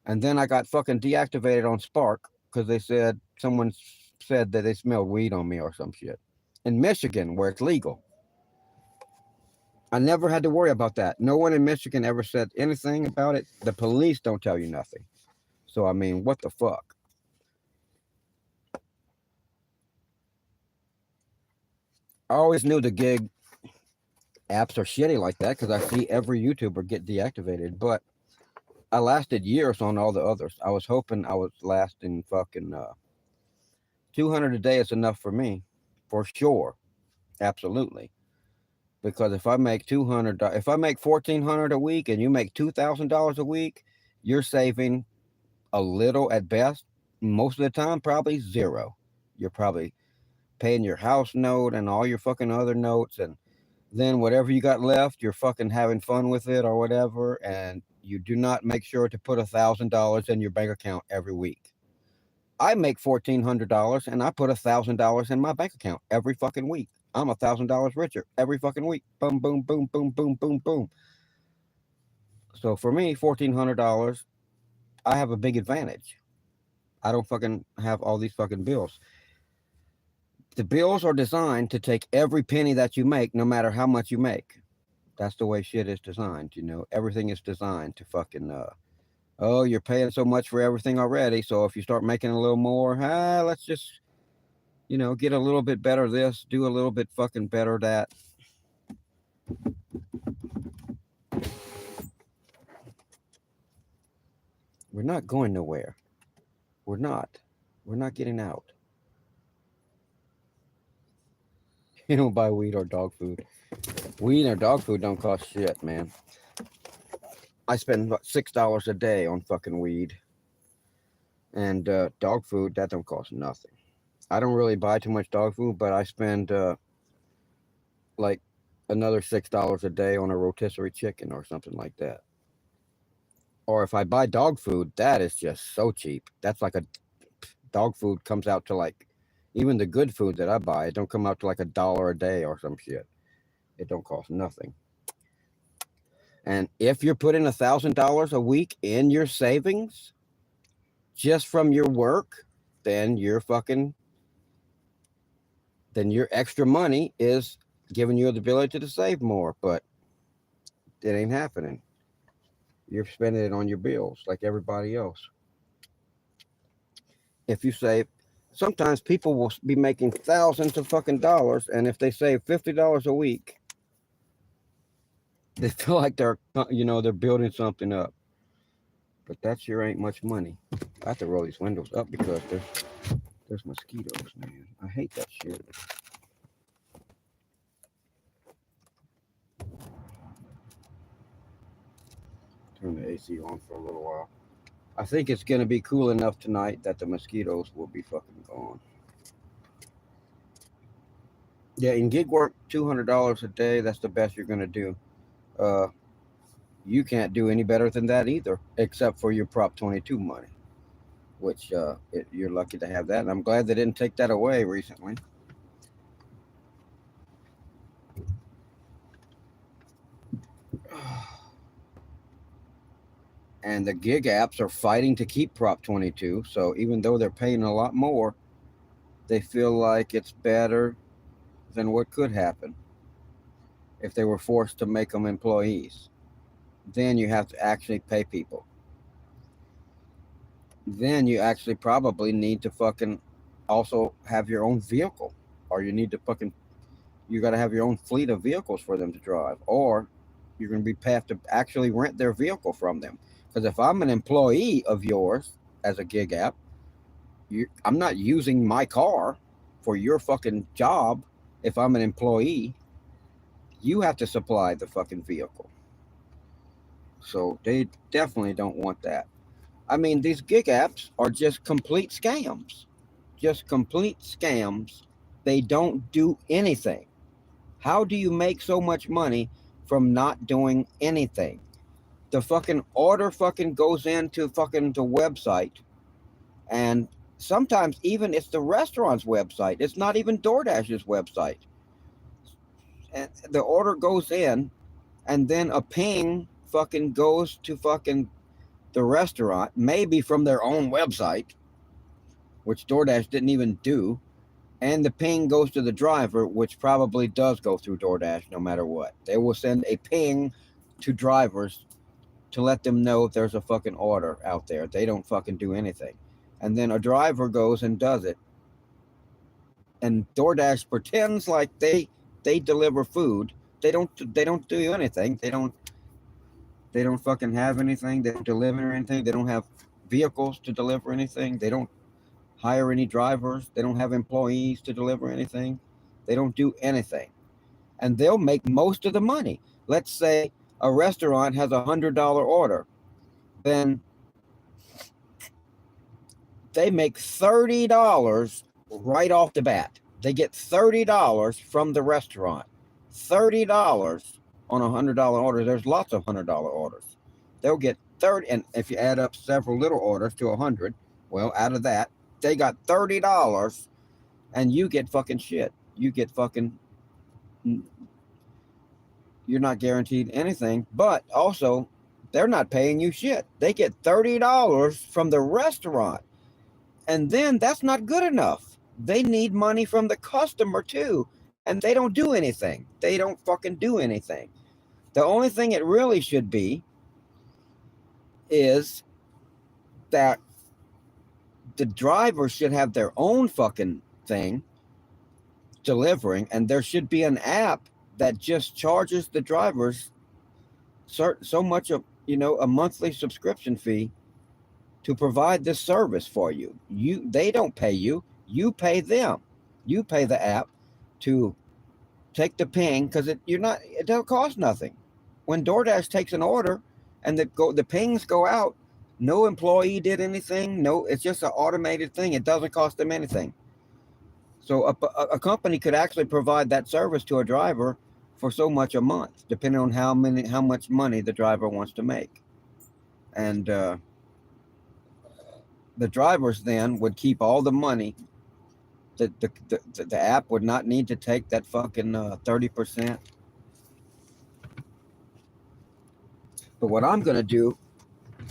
And then I got fucking deactivated on Spark because they said someone said that they smelled weed on me or some shit. In Michigan, where it's legal. I never had to worry about that. No one in Michigan ever said anything about it. The police don't tell you nothing. So I mean, what the fuck? I always knew the gig apps are shitty like that because I see every YouTuber get deactivated. But I lasted years on all the others. I was hoping I was lasting fucking 200 a day is enough for me, for sure, absolutely. Because if I make 200, if I make 1400 a week and you make $2,000 a week, you're saving a little at best. Most of the time, probably zero. You're probably paying your house note and all your fucking other notes, and then whatever you got left, you're fucking having fun with it or whatever. And you do not make sure to put $1,000 in your bank account every week. I make $1,400 and I put $1,000 in my bank account every fucking week. I'm $1,000 richer every fucking week. Boom, boom, boom, boom, boom, boom, boom. So for me, $1,400, I have a big advantage. I don't fucking have all these fucking bills. The bills are designed to take every penny that you make, no matter how much you make. That's the way shit is designed. Everything is designed to fucking. Oh, you're paying so much for everything already. So if you start making a little more, let's just get a little bit better this, do a little bit fucking better that. We're not going nowhere. We're not. We're not getting out. You don't buy weed or dog food. Weed or dog food don't cost shit, man. I spend what, $6 a day on fucking weed, and dog food that don't cost nothing. I don't really buy too much dog food, but I spend like another $6 a day on a rotisserie chicken or something like that. Or if I buy dog food, that is just so cheap. That's like a dog food comes out to like, even the good food that I buy, it don't come out to like $1 a day or some shit. It don't cost nothing. And if you're putting $1,000 a week in your savings just from your work, then you're fucking, then your extra money is giving you the ability to save more, but it ain't happening. You're spending it on your bills like everybody else. If you save, sometimes people will be making thousands of fucking dollars, and if they save $50 a week, they feel like they're building something up. But that sure ain't much money. I have to roll these windows up because there's mosquitoes, man. I hate that shit. Turn the AC on for a little while. I think it's gonna be cool enough tonight that the mosquitoes will be fucking gone. Yeah, in gig work, $200 a day. That's the best you're gonna do. Uh, you can't do any better than that either, except for your Prop 22 money, which you're lucky to have that. And I'm glad they didn't take that away recently. And the gig apps are fighting to keep Prop 22. So even though they're paying a lot more, they feel like it's better than what could happen if they were forced to make them employees. Then you have to actually pay people. Then you actually probably need to fucking also have your own vehicle, or you need to fucking, you got to have your own fleet of vehicles for them to drive, or you're going to have to actually rent their vehicle from them. Because if I'm an employee of yours as a gig app, I'm not using my car for your fucking job. If I'm an employee, you have to supply the fucking vehicle. So they definitely don't want that. I mean, these gig apps are just complete scams. Just complete scams. They don't do anything. How do you make so much money from not doing anything? The fucking order fucking goes into fucking the website, and sometimes even it's the restaurant's website. It's not even DoorDash's website. And the order goes in, and then a ping fucking goes to fucking the restaurant, maybe from their own website, which DoorDash didn't even do, and the ping goes to the driver, which probably does go through DoorDash no matter what. They will send a ping to drivers to let them know there's a fucking order out there. They don't fucking do anything. And then a driver goes and does it. And DoorDash pretends like they deliver food. They don't do anything. They don't fucking have anything. They don't deliver anything. They don't have vehicles to deliver anything. They don't hire any drivers. They don't have employees to deliver anything. They don't do anything. And they'll make most of the money. Let's say a restaurant has $100 order. Then they make $30 right off the bat. They get $30 from the restaurant. $30 on $100 order. There's lots of $100 orders. They'll get 30, and if you add up several little orders to 100, well, out of that, they got $30, and you get fucking shit. You get fucking, you're not guaranteed anything, but also they're not paying you shit. They get $30 from the restaurant, and then that's not good enough. They need money from the customer too, and they don't do anything. They don't fucking do anything. The only thing it really should be is that the driver should have their own fucking thing delivering, and there should be an app that just charges the drivers so much of, a monthly subscription fee to provide this service for you. They don't pay you. You pay them. You pay the app to take the ping because it don't cost nothing. When DoorDash takes an order and the pings go out, no employee did anything. No, it's just an automated thing. It doesn't cost them anything. So a company could actually provide that service to a driver for so much a month, depending on how much money the driver wants to make, and the drivers then would keep all the money. The app would not need to take that fucking 30%. But what I'm gonna do,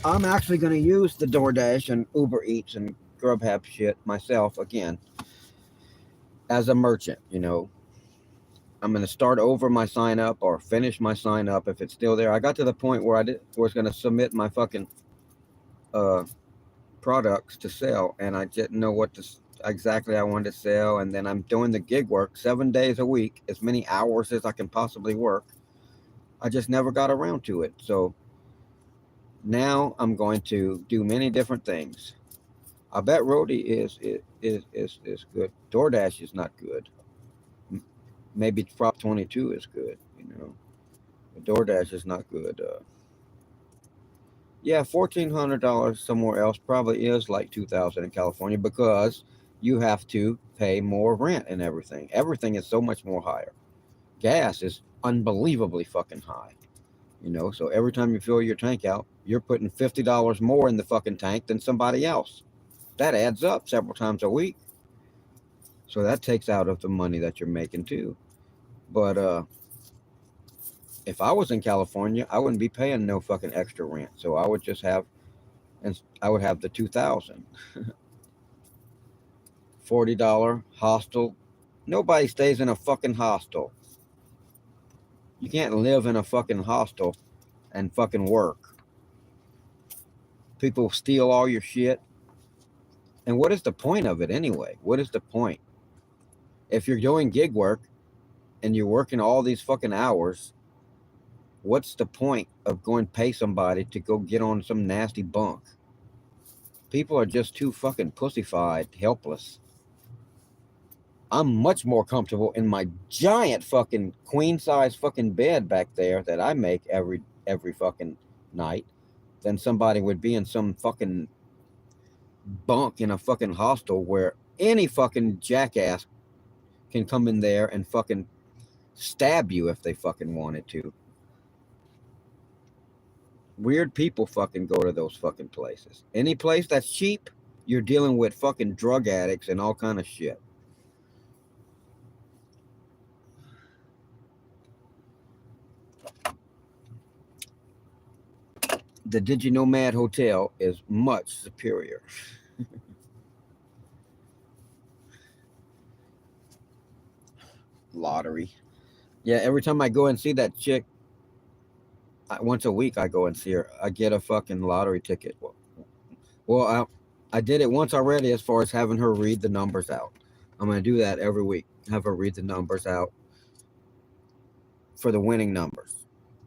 I'm actually gonna use the DoorDash and Uber Eats and Grubhub shit myself again as a merchant. I'm going to start over my sign up or finish my sign up if it's still there. I got to the point where was going to submit my fucking products to sell, and I didn't know what exactly I wanted to sell. And then I'm doing the gig work 7 days a week, as many hours as I can possibly work. I just never got around to it. So now I'm going to do many different things. I bet Roadie is good. DoorDash is not good. Maybe Prop 22 is good, But DoorDash is not good. Yeah, $1,400 somewhere else probably is like $2,000 in California because you have to pay more rent and everything. Everything is so much more higher. Gas is unbelievably fucking high, So every time you fill your tank out, you're putting $50 more in the fucking tank than somebody else. That adds up several times a week. So that takes out of the money that you're making too. But if I was in California, I wouldn't be paying no fucking extra rent. So I would just have, and I would have the 2,000. $40 hostel. Nobody stays in a fucking hostel. You can't live in a fucking hostel and fucking work. People steal all your shit. And what is the point of it anyway? What is the point? If you're doing gig work and you're working all these fucking hours, what's the point of going pay somebody to go get on some nasty bunk? People are just too fucking pussyfied, helpless. I'm much more comfortable in my giant fucking queen size fucking bed back there that I make every fucking night than somebody would be in some fucking bunk in a fucking hostel where any fucking jackass can come in there and fucking stab you if they fucking wanted to. Weird people fucking go to those fucking places. Any place that's cheap, you're dealing with fucking drug addicts and all kind of shit. The DigiNomad Hotel is much superior. Lottery. Yeah, every time I go and see that chick, once a week I go and see her. I get a fucking lottery ticket. Well, I did it once already as far as having her read the numbers out. I'm going to do that every week. Have her read the numbers out for the winning numbers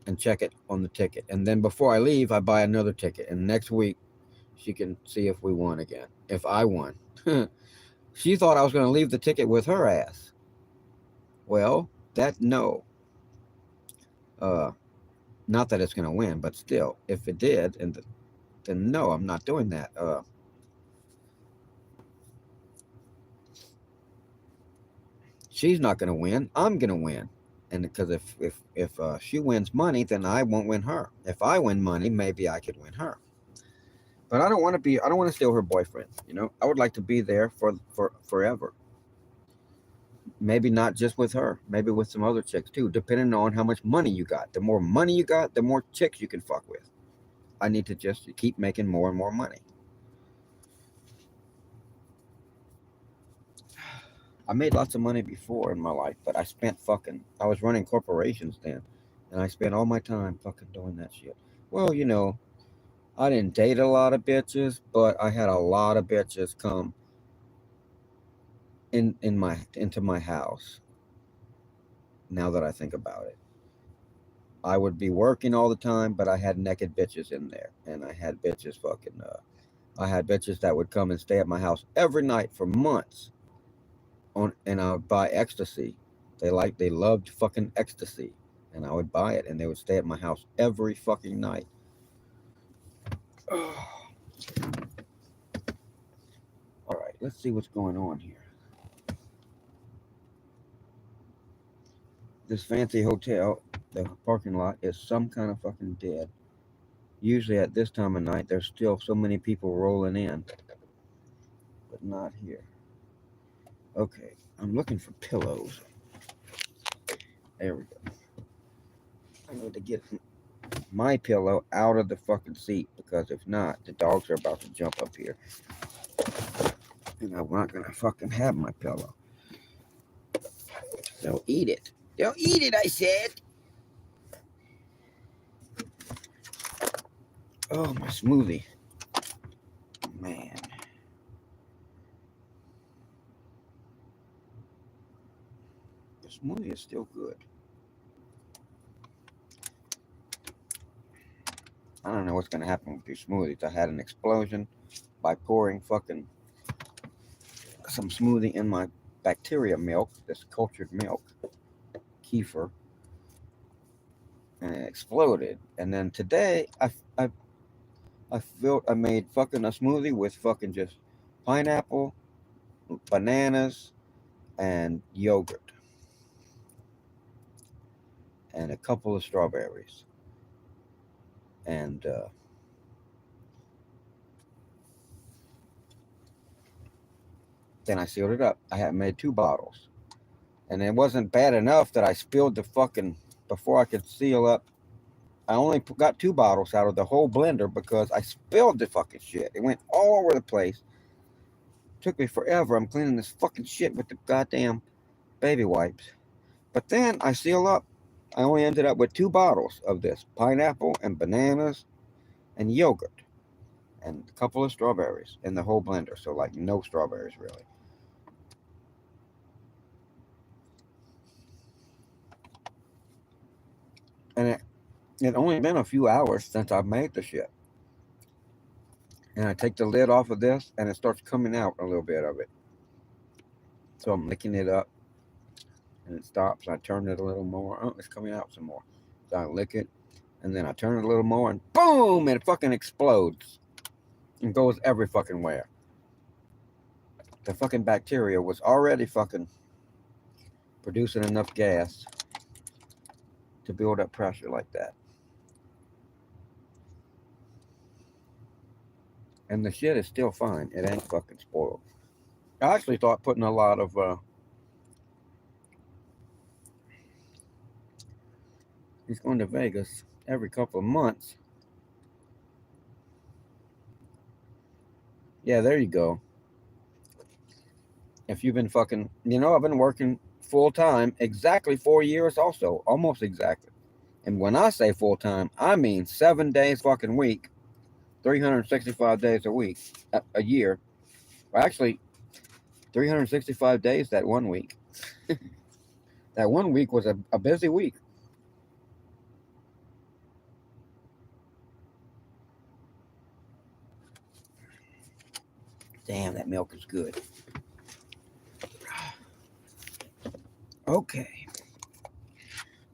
and check it on the ticket. And then before I leave, I buy another ticket. And next week, she can see if we won again. If I won. She thought I was going to leave the ticket with her ass. Well, no. Not that it's going to win, but still, if it did, then no, I'm not doing that. She's not going to win. I'm going to win. And because if she wins money, then I won't win her. If I win money, maybe I could win her. But I don't want to steal her boyfriend. I would like to be there for forever. Maybe not just with her, maybe with some other chicks too, depending on how much money you got. The more money you got, the more chicks you can fuck with. I need to just keep making more and more money. I made lots of money before in my life, but I was running corporations then, and I spent all my time fucking doing that shit. Well, I didn't date a lot of bitches, but I had a lot of bitches come into my house. Now that I think about it, I would be working all the time, but I had naked bitches in there, and I had bitches fucking I had bitches that would come and stay at my house every night for months and I would buy ecstasy. They loved fucking ecstasy. And I would buy it and they would stay at my house every fucking night. Alright, let's see what's going on here. This fancy hotel, the parking lot is some kind of fucking dead. Usually at this time of night there's still so many people rolling in. But not here. Okay, I'm looking for pillows. There we go. I need to get my pillow out of the fucking seat because if not, the dogs are about to jump up here. And I'm not gonna fucking have my pillow. They'll eat it. They'll eat it, I said. Oh, my smoothie. Man. The smoothie is still good. I don't know what's gonna happen with these smoothies. I had an explosion by pouring fucking some smoothie in my bacteria milk, this cultured milk, kefir, and it exploded. And then today, I made fucking a smoothie with fucking just pineapple, bananas, and yogurt, and a couple of strawberries, and then I sealed it up. I had made 2 bottles, and it wasn't bad enough that I spilled the fucking before I could seal up. I only got 2 bottles out of the whole blender because I spilled the fucking shit. It went all over the place. Took me forever. I'm cleaning this fucking shit with the goddamn baby wipes. But then I seal up. I only ended up with 2 bottles of this pineapple and bananas and yogurt and a couple of strawberries in the whole blender. So, like, no strawberries really. And it only been a few hours since I've made the shit. And I take the lid off of this and it starts coming out a little bit of it. So I'm licking it up and it stops. I turn it a little more. Oh, it's coming out some more. So I lick it and then I turn it a little more and boom, and it fucking explodes and goes every fucking where. The fucking bacteria was already fucking producing enough gas to build up pressure like that. And the shit is still fine. It ain't fucking spoiled. I actually thought putting a lot of he's going to Vegas every couple of months. Yeah, there you go. If you've been fucking, I've been working full time exactly 4 years, also, almost exactly. And when I say full time, I mean 7 days fucking week, 365 days a week, a year. Well, actually, 365 days that one week. That one week was a busy week. Damn, that milk is good. Okay.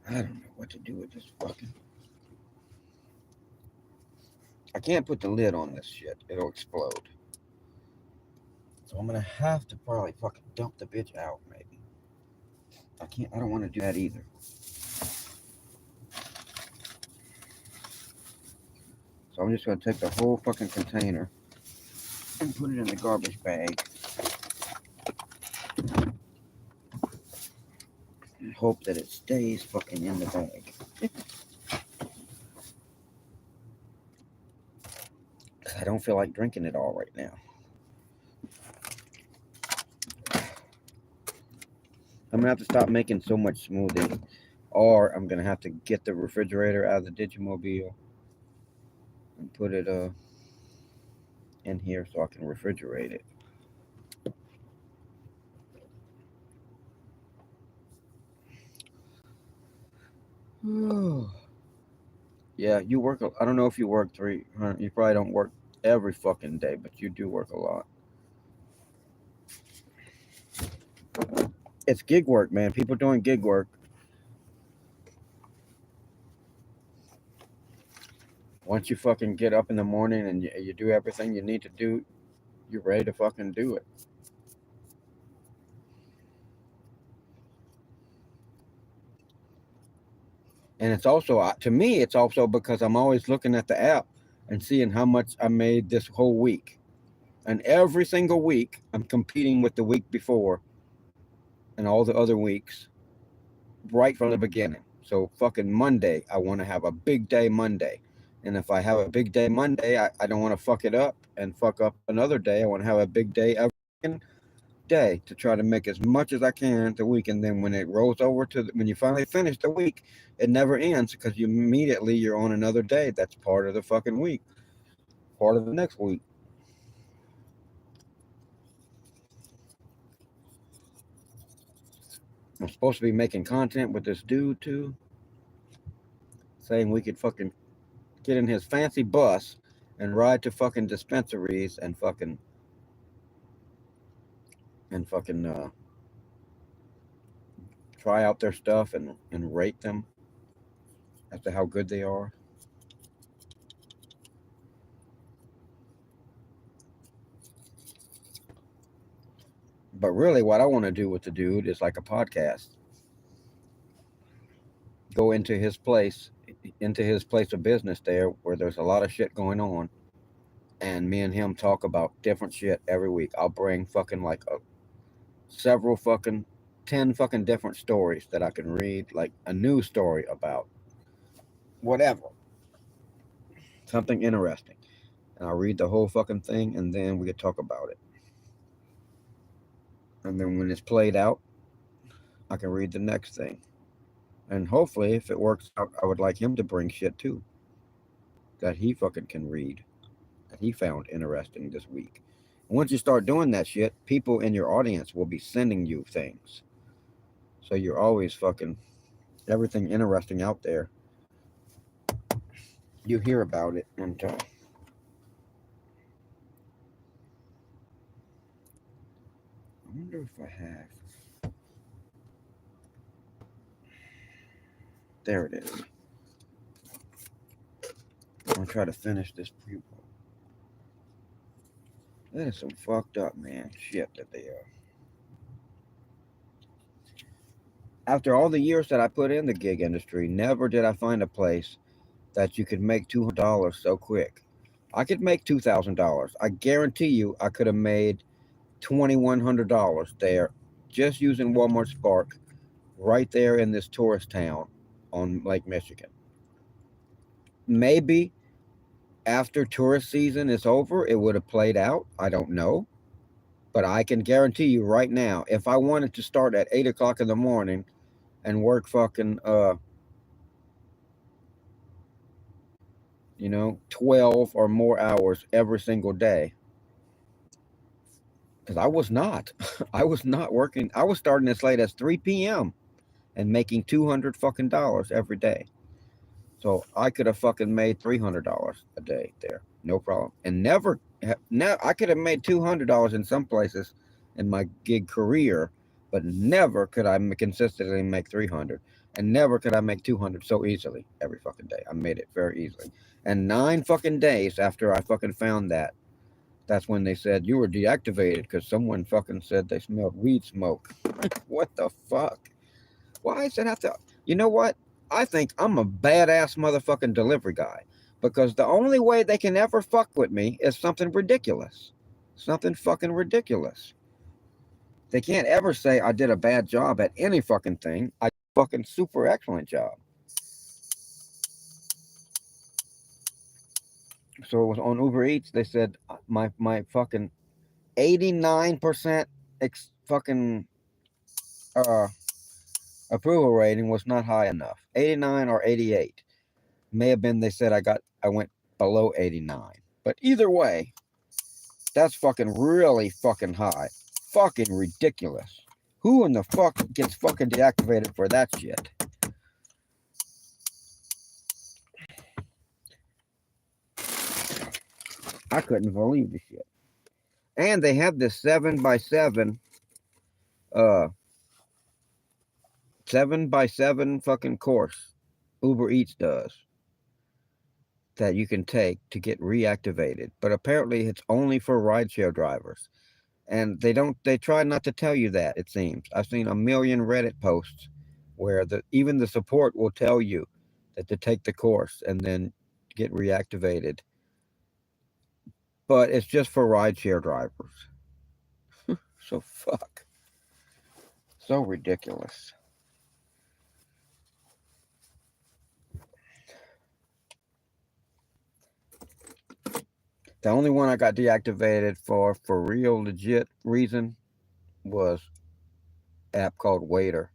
I don't know what to do with this fucking. I can't put the lid on this shit. It'll explode. So I'm gonna have to probably fucking dump the bitch out, maybe. I can't. I don't want to do that either. So I'm just gonna take the whole fucking container and put it in the garbage bag. And hope that it stays fucking in the bag. I don't feel like drinking it all right now. I'm gonna have to stop making so much smoothie, or I'm gonna have to get the refrigerator out of the Digimobile and put it in here so I can refrigerate it. Yeah, you work. I don't know if you work 300. You probably don't work every fucking day, but you do work a lot. It's gig work, man. People doing gig work. Once you fucking get up in the morning and you do everything you need to do, you're ready to fucking do it. And it's also, to me, it's also because I'm always looking at the app and seeing how much I made this whole week. And every single week, I'm competing with the week before and all the other weeks right from the beginning. So fucking Monday, I want to have a big day Monday. And if I have a big day Monday, I don't want to fuck it up and fuck up another day. I want to have a big day every day to try to make as much as I can the week. And then when it rolls over to when you finally finish the week, it never ends because you immediately you're on another day. That's part of the fucking week, part of the next week. I'm supposed to be making content with this dude too, saying we could fucking get in his fancy bus and ride to fucking dispensaries and fucking try out their stuff and rate them as to how good they are. But really, what I want to do with the dude is like a podcast. Go into his place of business there where there's a lot of shit going on, and me and him talk about different shit every week. I'll bring fucking like several fucking 10 fucking different stories that I can read, like a news story about whatever, something interesting, and I'll read the whole fucking thing, and then we could talk about it. And then when it's played out, I can read the next thing. And hopefully, if it works out, I would like him to bring shit too that he fucking can read, that he found interesting this week. And once you start doing that shit, people in your audience will be sending you things. So you're always fucking everything interesting out there. You hear about it, and I wonder if I have. There it is. I'm gonna try to finish this pre-roll. That is some fucked up man shit that they are. After all the years that I put in the gig industry, never did I find a place that you could make $200 so quick. I could make $2,000. I guarantee you I could have made $2,100 there just using Walmart Spark right there in this tourist town on Lake Michigan. Maybe after tourist season is over, it would have played out. I don't know. But I can guarantee you right now, if I wanted to start at 8 o'clock in the morning and work fucking 12 or more hours every single day, because I was not working. I was starting as late as 3 p.m. and making $200 fucking dollars every day. So I could have fucking made $300 a day there, no problem. And I could have made $200 in some places in my gig career, but never could I consistently make 300, and never could I make 200 so easily every fucking day. I made it very easily. And 9 fucking days after I fucking found that, that's when they said you were deactivated because someone fucking said they smelled weed smoke. What the fuck? Why does it have to? You know what? I think I'm a badass motherfucking delivery guy, because the only way they can ever fuck with me is something ridiculous. Something fucking ridiculous. They can't ever say I did a bad job at any fucking thing. I did a fucking super excellent job. So it was on Uber Eats. They said my fucking 89% fucking approval rating was not high enough. 89 or 88. May have been they said I went below 89. But either way, that's fucking really fucking high. Fucking ridiculous. Who in the fuck gets fucking deactivated for that shit? I couldn't believe the shit. And they have this 7x7, uh, 7x7 fucking course. Uber Eats does that you can take to get reactivated. But apparently it's only for rideshare drivers. And they try not to tell you that, it seems. I've seen a million Reddit posts where even the support will tell you that to take the course and then get reactivated. But it's just for rideshare drivers. So fuck. So ridiculous. The only one I got deactivated for real legit reason was app called Waiter.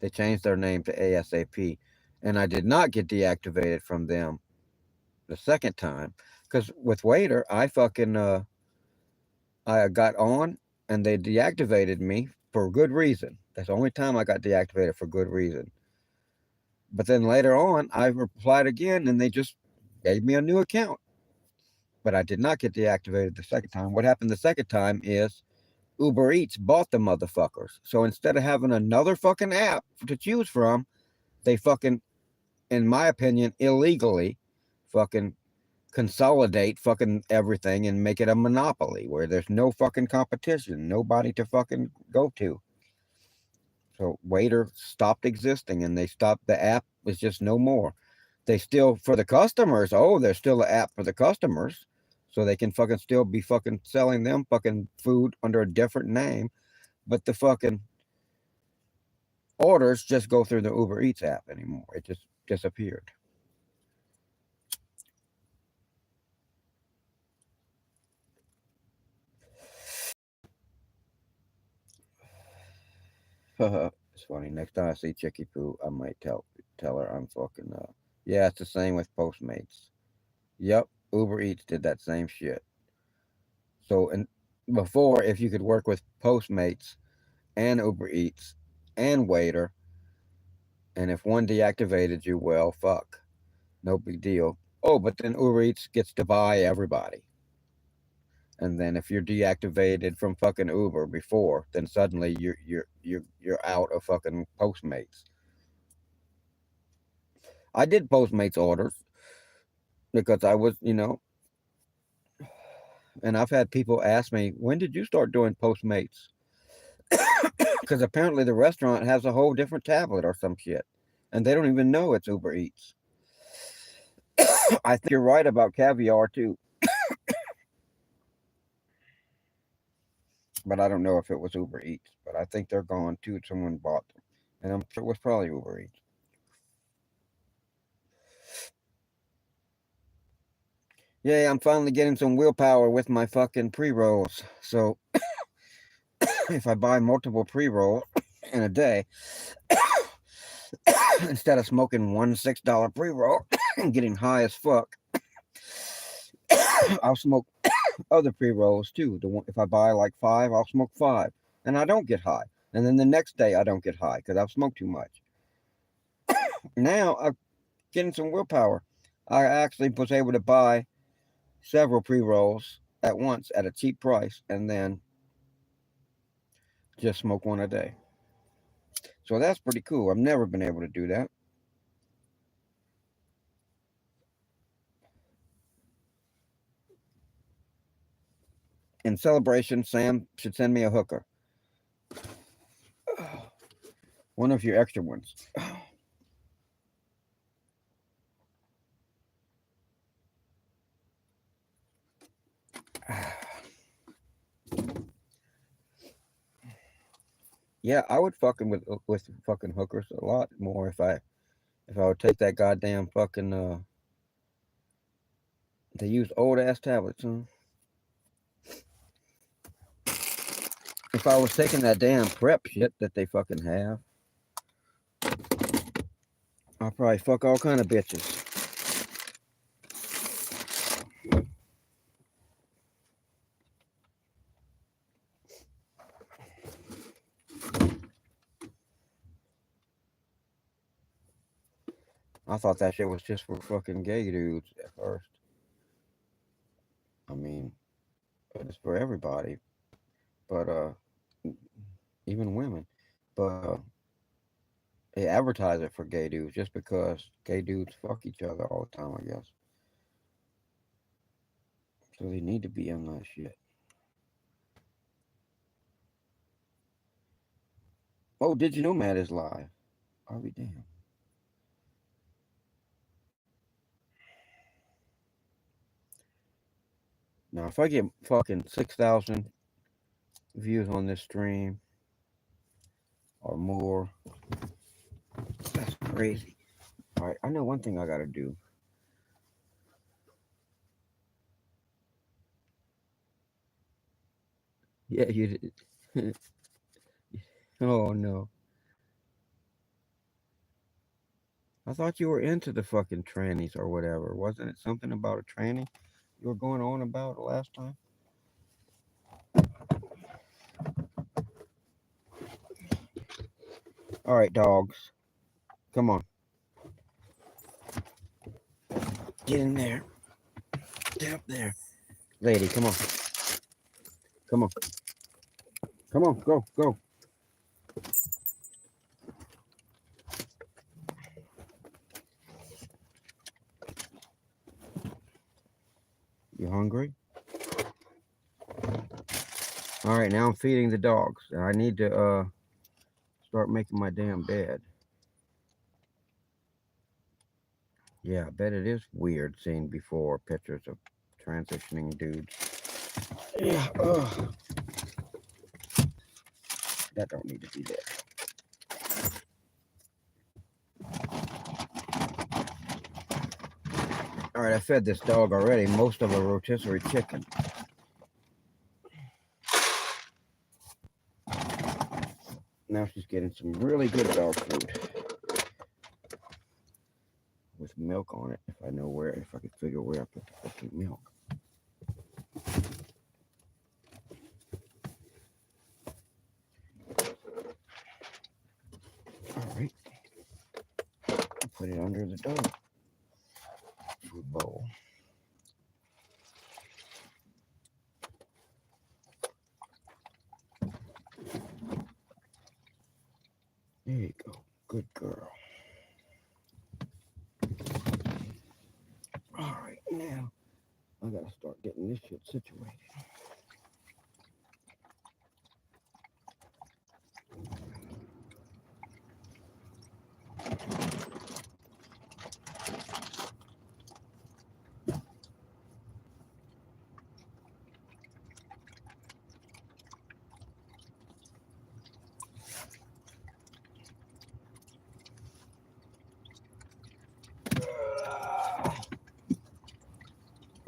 They changed their name to ASAP. And I did not get deactivated from them the second time. Because with Waiter, I got on and they deactivated me for good reason. That's the only time I got deactivated for good reason. But then later on, I replied again and they just gave me a new account. But I did not get deactivated the second time. What happened the second time is Uber Eats bought the motherfuckers. So instead of having another fucking app to choose from, they fucking, in my opinion, illegally fucking consolidate fucking everything and make it a monopoly where there's no fucking competition, nobody to fucking go to. So Waiter stopped existing and they stopped the app was just no more. They still for the customers, oh, there's still an app for the customers. So they can fucking still be fucking selling them fucking food under a different name. But the fucking orders just go through the Uber Eats app anymore. It just disappeared. It's funny. Next time I see Chicky Poo, I might tell her I'm fucking yeah, it's the same with Postmates. Yep, Uber Eats did that same shit. So and before if you could work with Postmates and Uber Eats and Waiter, and if one deactivated you, well fuck. No big deal. Oh, but then Uber Eats gets to buy everybody. And then if you're deactivated from fucking Uber before, then suddenly you're out of fucking Postmates. I did Postmates orders because I was, and I've had people ask me, when did you start doing Postmates? Because apparently the restaurant has a whole different tablet or some shit, and they don't even know it's Uber Eats. I think you're right about Caviar too, but I don't know if it was Uber Eats. But I think they're gone too. Someone bought them, and I'm sure it was probably Uber Eats. Yeah, I'm finally getting some willpower with my fucking pre rolls. So if I buy multiple pre rolls in a day, instead of smoking one $6 pre roll and getting high as fuck, I'll smoke other pre rolls too. If I buy like five, I'll smoke five, and I don't get high. And then the next day I don't get high because I've smoked too much. Now I'm getting some willpower. I actually was able to buy several pre rolls at once at a cheap price, and then just smoke one a day. So that's pretty cool. I've never been able to do that. In celebration, Sam should send me a hooker. One of your extra ones. Yeah, I would fucking with fucking hookers a lot more if I would take that goddamn fucking they use old ass tablets, huh? If I was taking that damn prep shit that they fucking have, I'll probably fuck all kind of bitches. I thought that shit was just for fucking gay dudes at first. for everybody, but even women. But they advertise it for gay dudes just because gay dudes fuck each other all the time, I guess. So they need to be in that shit. Oh, did you know Matt is live? I'll be damned. Now, if I get fucking 6,000 views on this stream or more, that's crazy. All right, I know one thing I gotta do. Yeah, you did. Oh no. I thought you were into the fucking trannies or whatever. Wasn't it something about a tranny you were going on about last time? All right, dogs. Come on. Get in there. Get up there. Lady, come on. Come on. Come on. Go. Go. You hungry? All right, now I'm feeding the dogs. I need to start making my damn bed. Yeah, I bet it is weird seeing before pictures of transitioning dudes. Yeah. That don't need to be there. All right, I fed this dog already. Most of a rotisserie chicken. Now she's getting some really good dog food with milk on it. If I could figure where I put the fucking milk. All right, put it under the dog food bowl. There you go. Good girl. All right, now I gotta start getting this shit situated.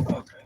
Okay.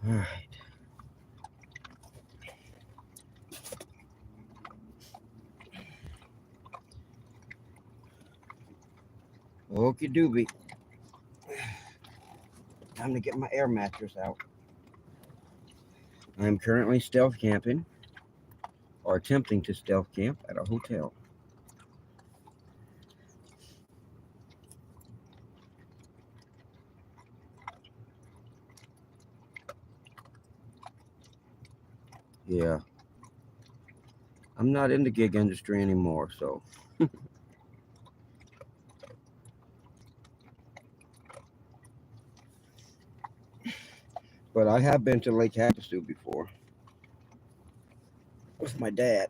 All right. Okie dokie. Time to get my air mattress out. I'm currently stealth camping, or attempting to stealth camp at a hotel. Yeah. I'm not in the gig industry anymore, so. But I have been to Lake Havasu before with my dad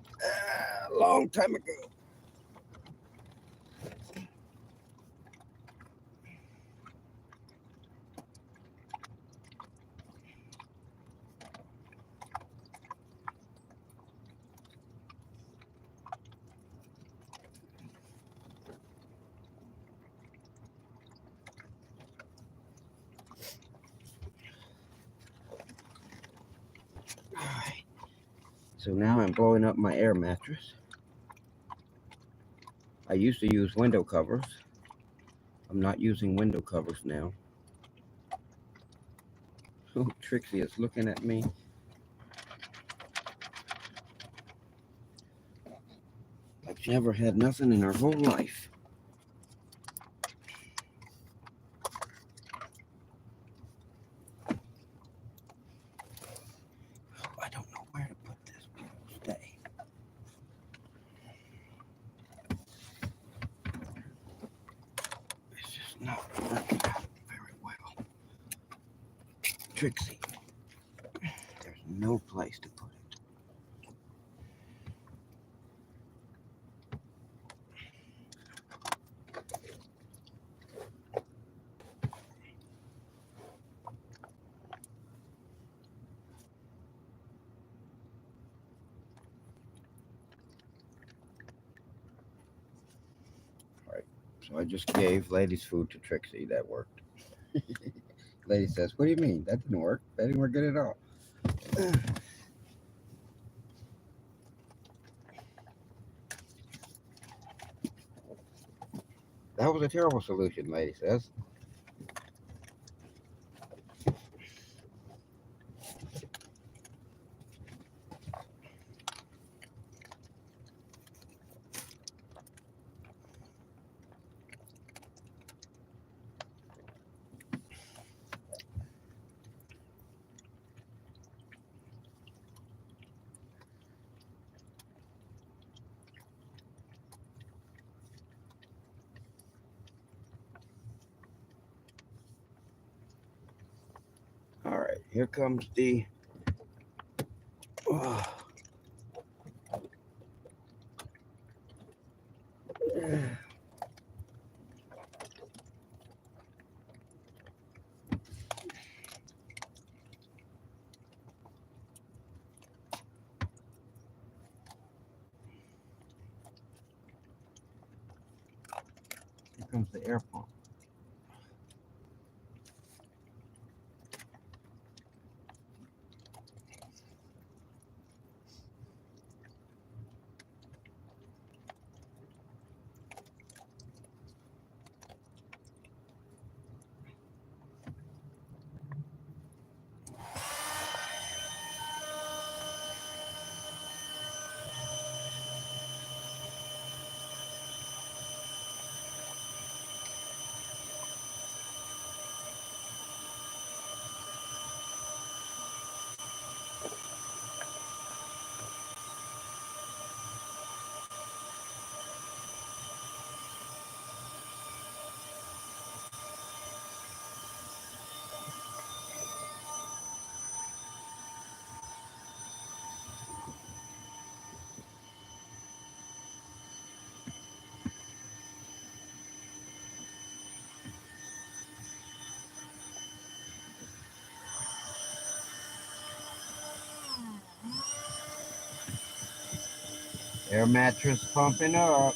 a long time ago. So now I'm blowing up my air mattress. I used to use window covers. I'm not using window covers now. Oh, Trixie is looking at me. Like she never had nothing in her whole life. I don't know where to put this. Stay. It's just not working out very well. Trixie, there's no place to put it. All right. So I just gave Lady's food to Trixie. That worked. Lady says, "What do you mean? That didn't work. That didn't work good at all." That was a terrible solution, Lady says. All right, here comes the. Oh, here comes the air pump. Air mattress pumping up.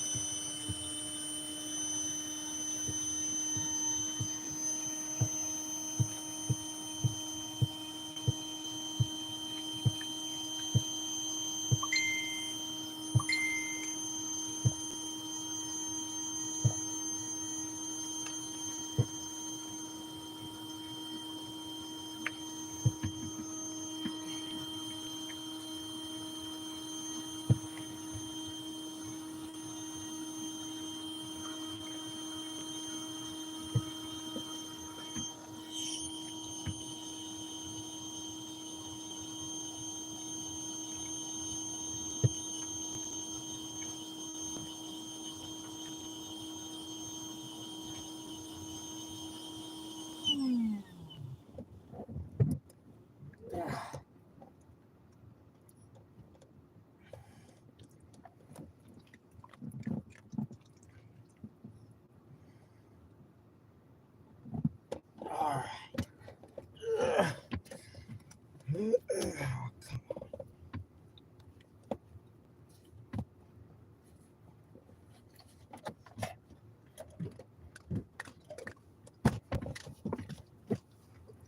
All right.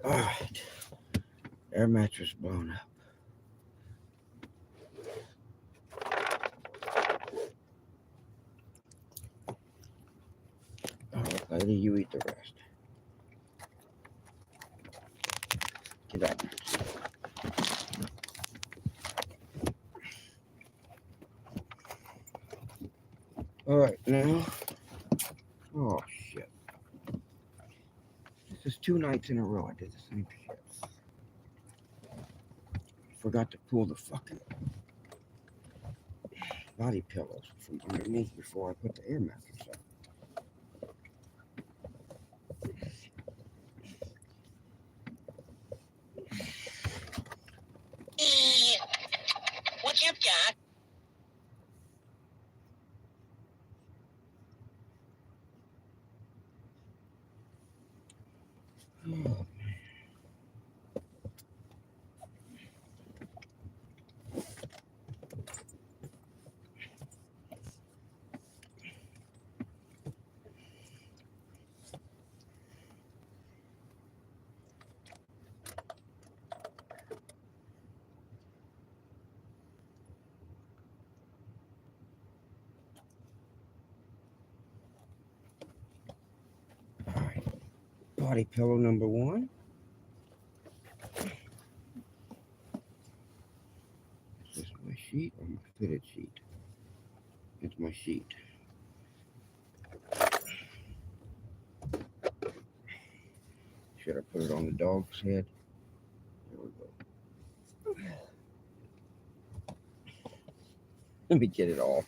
All right. Air mattress blown up. Lady, you eat the rest. Get out. All right, now. Oh shit! This is 2 nights in a row I did the same shit. Forgot to pull the fucking body pillows from underneath before I put the air mattress up. What's up, Doc? Oh, all right. Body pillow number one. Is this my sheet or my fitted sheet? It's my sheet. Should I put it on the dog's head? There we go. Let me get it off.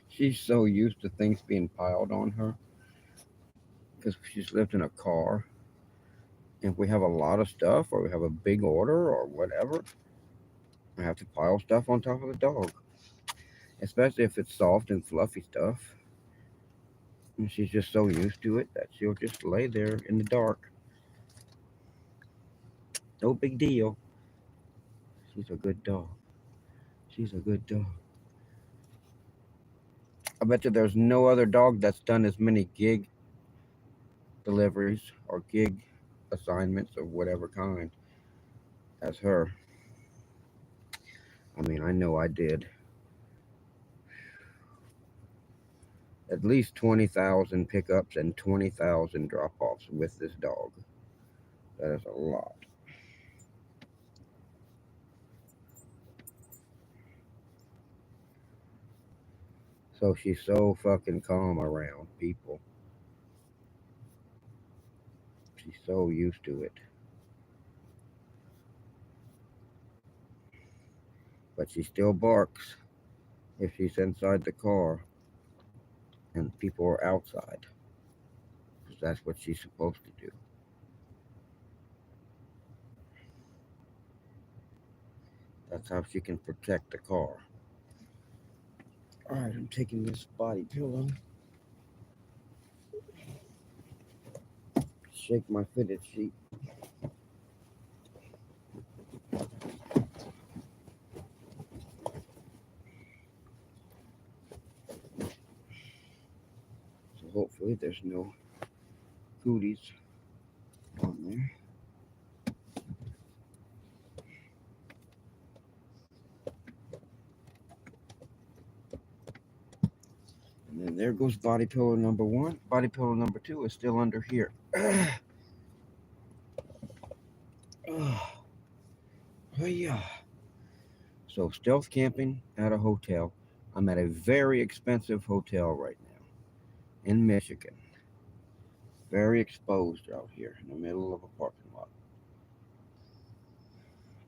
She's so used to things being piled on her because she's lived in a car. If we have a lot of stuff or we have a big order or whatever, I have to pile stuff on top of the dog, especially if it's soft and fluffy stuff. And she's just so used to it that she'll just lay there in the dark. No big deal. She's a good dog. She's a good dog. I bet you there's no other dog that's done as many gig deliveries or gig assignments of whatever kind as her. I mean, I know I did at least 20,000 pickups and 20,000 drop offs with this dog. That is a lot. So she's so fucking calm around people. She's so used to it. But she still barks if she's inside the car and people are outside. Because that's what she's supposed to do. That's how she can protect the car. Alright, I'm taking this body pillow. Shake my fitted sheet. So hopefully there's no cooties on there. And then there goes body pillow number one. Body pillow number two is still under here. Oh yeah. So stealth camping at a hotel. I'm at a very expensive hotel right now in Michigan. Very exposed out here in the middle of a parking lot.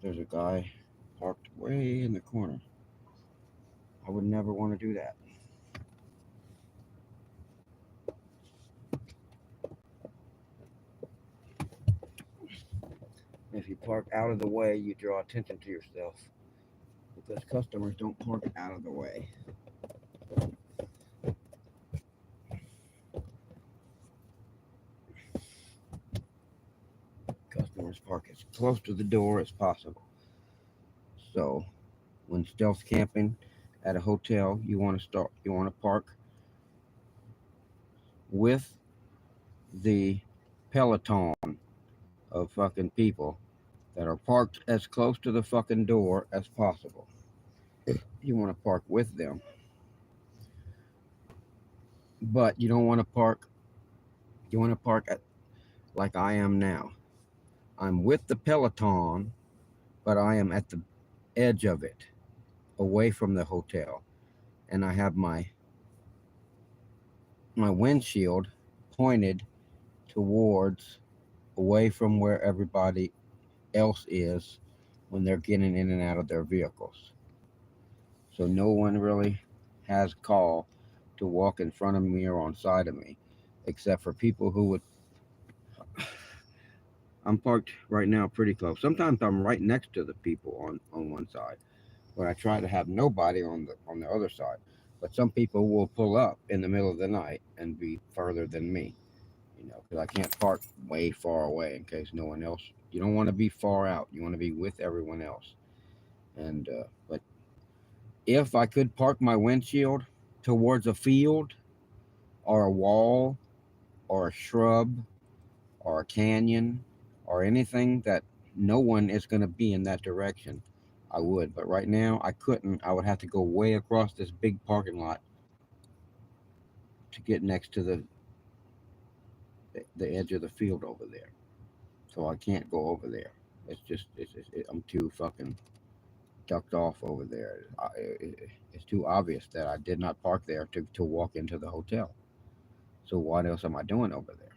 There's a guy parked way in the corner. I would never want to do that. If you park out of the way, you draw attention to yourself because customers don't park out of the way. Customers park as close to the door as possible. So, when stealth camping at a hotel, you want to park with the peloton of fucking people that are parked as close to the fucking door as possible. You want to park with them, but you don't want to park You want to park at like I am now. I'm with the Peloton, but I am at the edge of it, away from the hotel, and I have my windshield pointed towards away from where everybody else is when they're getting in and out of their vehicles. So no one really has call to walk in front of me or on side of me, except for people who would. I'm parked right now pretty close. Sometimes I'm right next to the people on one side, but I try to have nobody on the other side. But some people will pull up in the middle of the night and be further than me, because I can't park way far away in case no one else. You don't want to be far out. You want to be with everyone else. And but if I could park my windshield towards a field or a wall or a shrub or a canyon or anything that no one is going to be in that direction, I would. But right now, I couldn't. I would have to go way across this big parking lot to get next to the edge of the field over there. So I can't go over there. I'm too fucking ducked off over there. It's too obvious that I did not park there to walk into the hotel. So what else am I doing over there?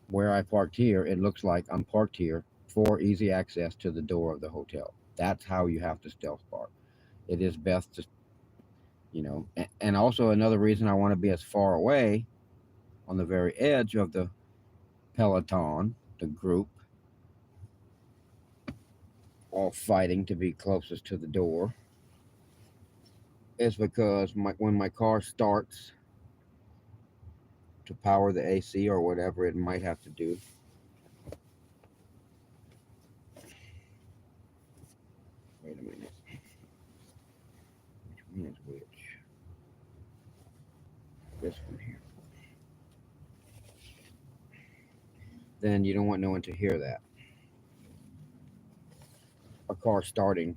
Where I parked here, it looks like I'm parked here for easy access to the door of the hotel. That's how you have to stealth park. It is best to, and also another reason I want to be as far away on the very edge of the peloton, the group, all fighting to be closest to the door, is because when my car starts to power the AC or whatever it might have to do, wait a minute, which one is which? This one here. Then you don't want no one to hear that. A car starting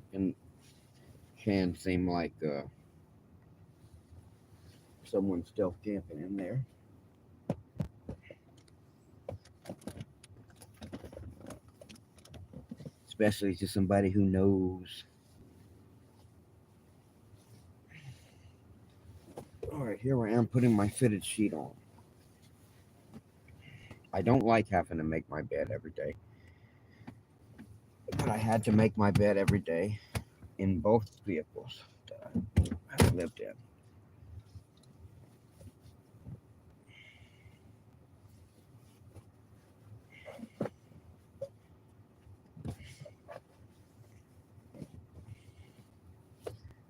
can seem like someone stealth camping in there. Especially to somebody who knows. All right, here I am putting my fitted sheet on. I don't like having to make my bed every day, but I had to make my bed every day in both vehicles that I lived in.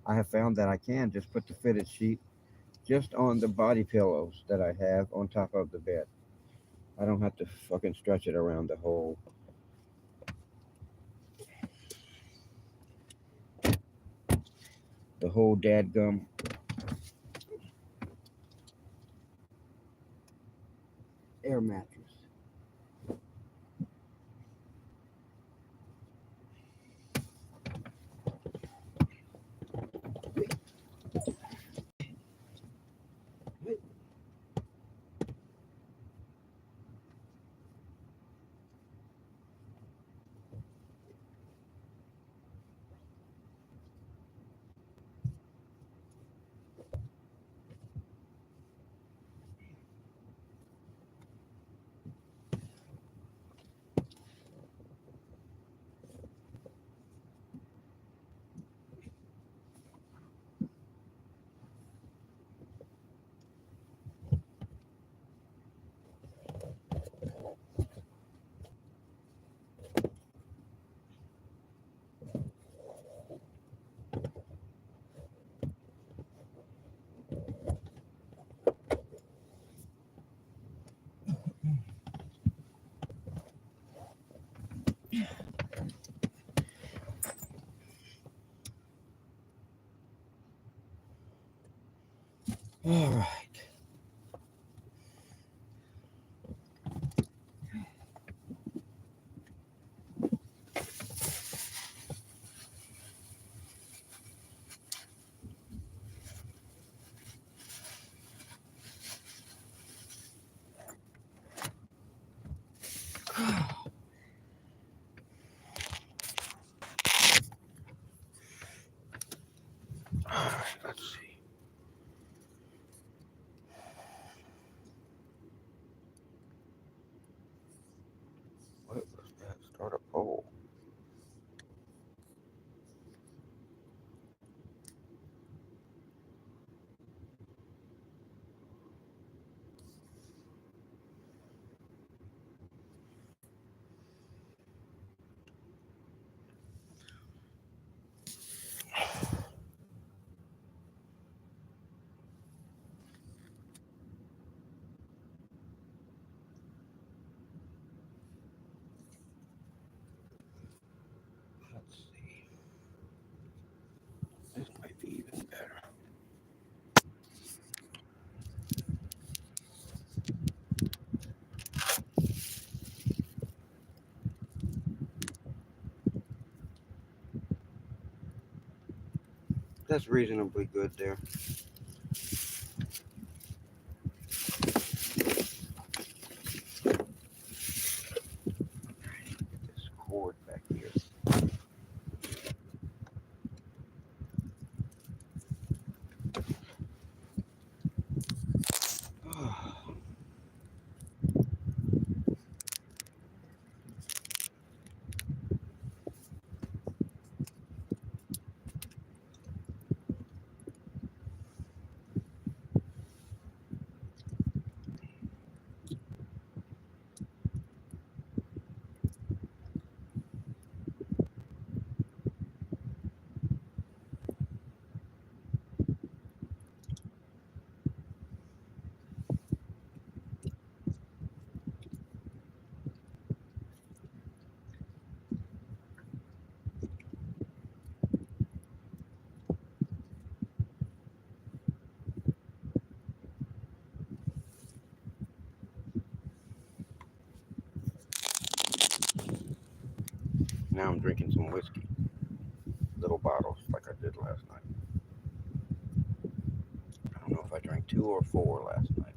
I have found that I can just put the fitted sheet just on the body pillows that I have on top of the bed. I don't have to fucking stretch it around the whole dadgum air mattress. All right. Let's see. What was that? Start a poll. Let's see. This might be even better. That's reasonably good there. Get this cord back here. Now I'm drinking some whiskey. Little bottles like I did last night. I don't know if I drank 2 or 4 last night.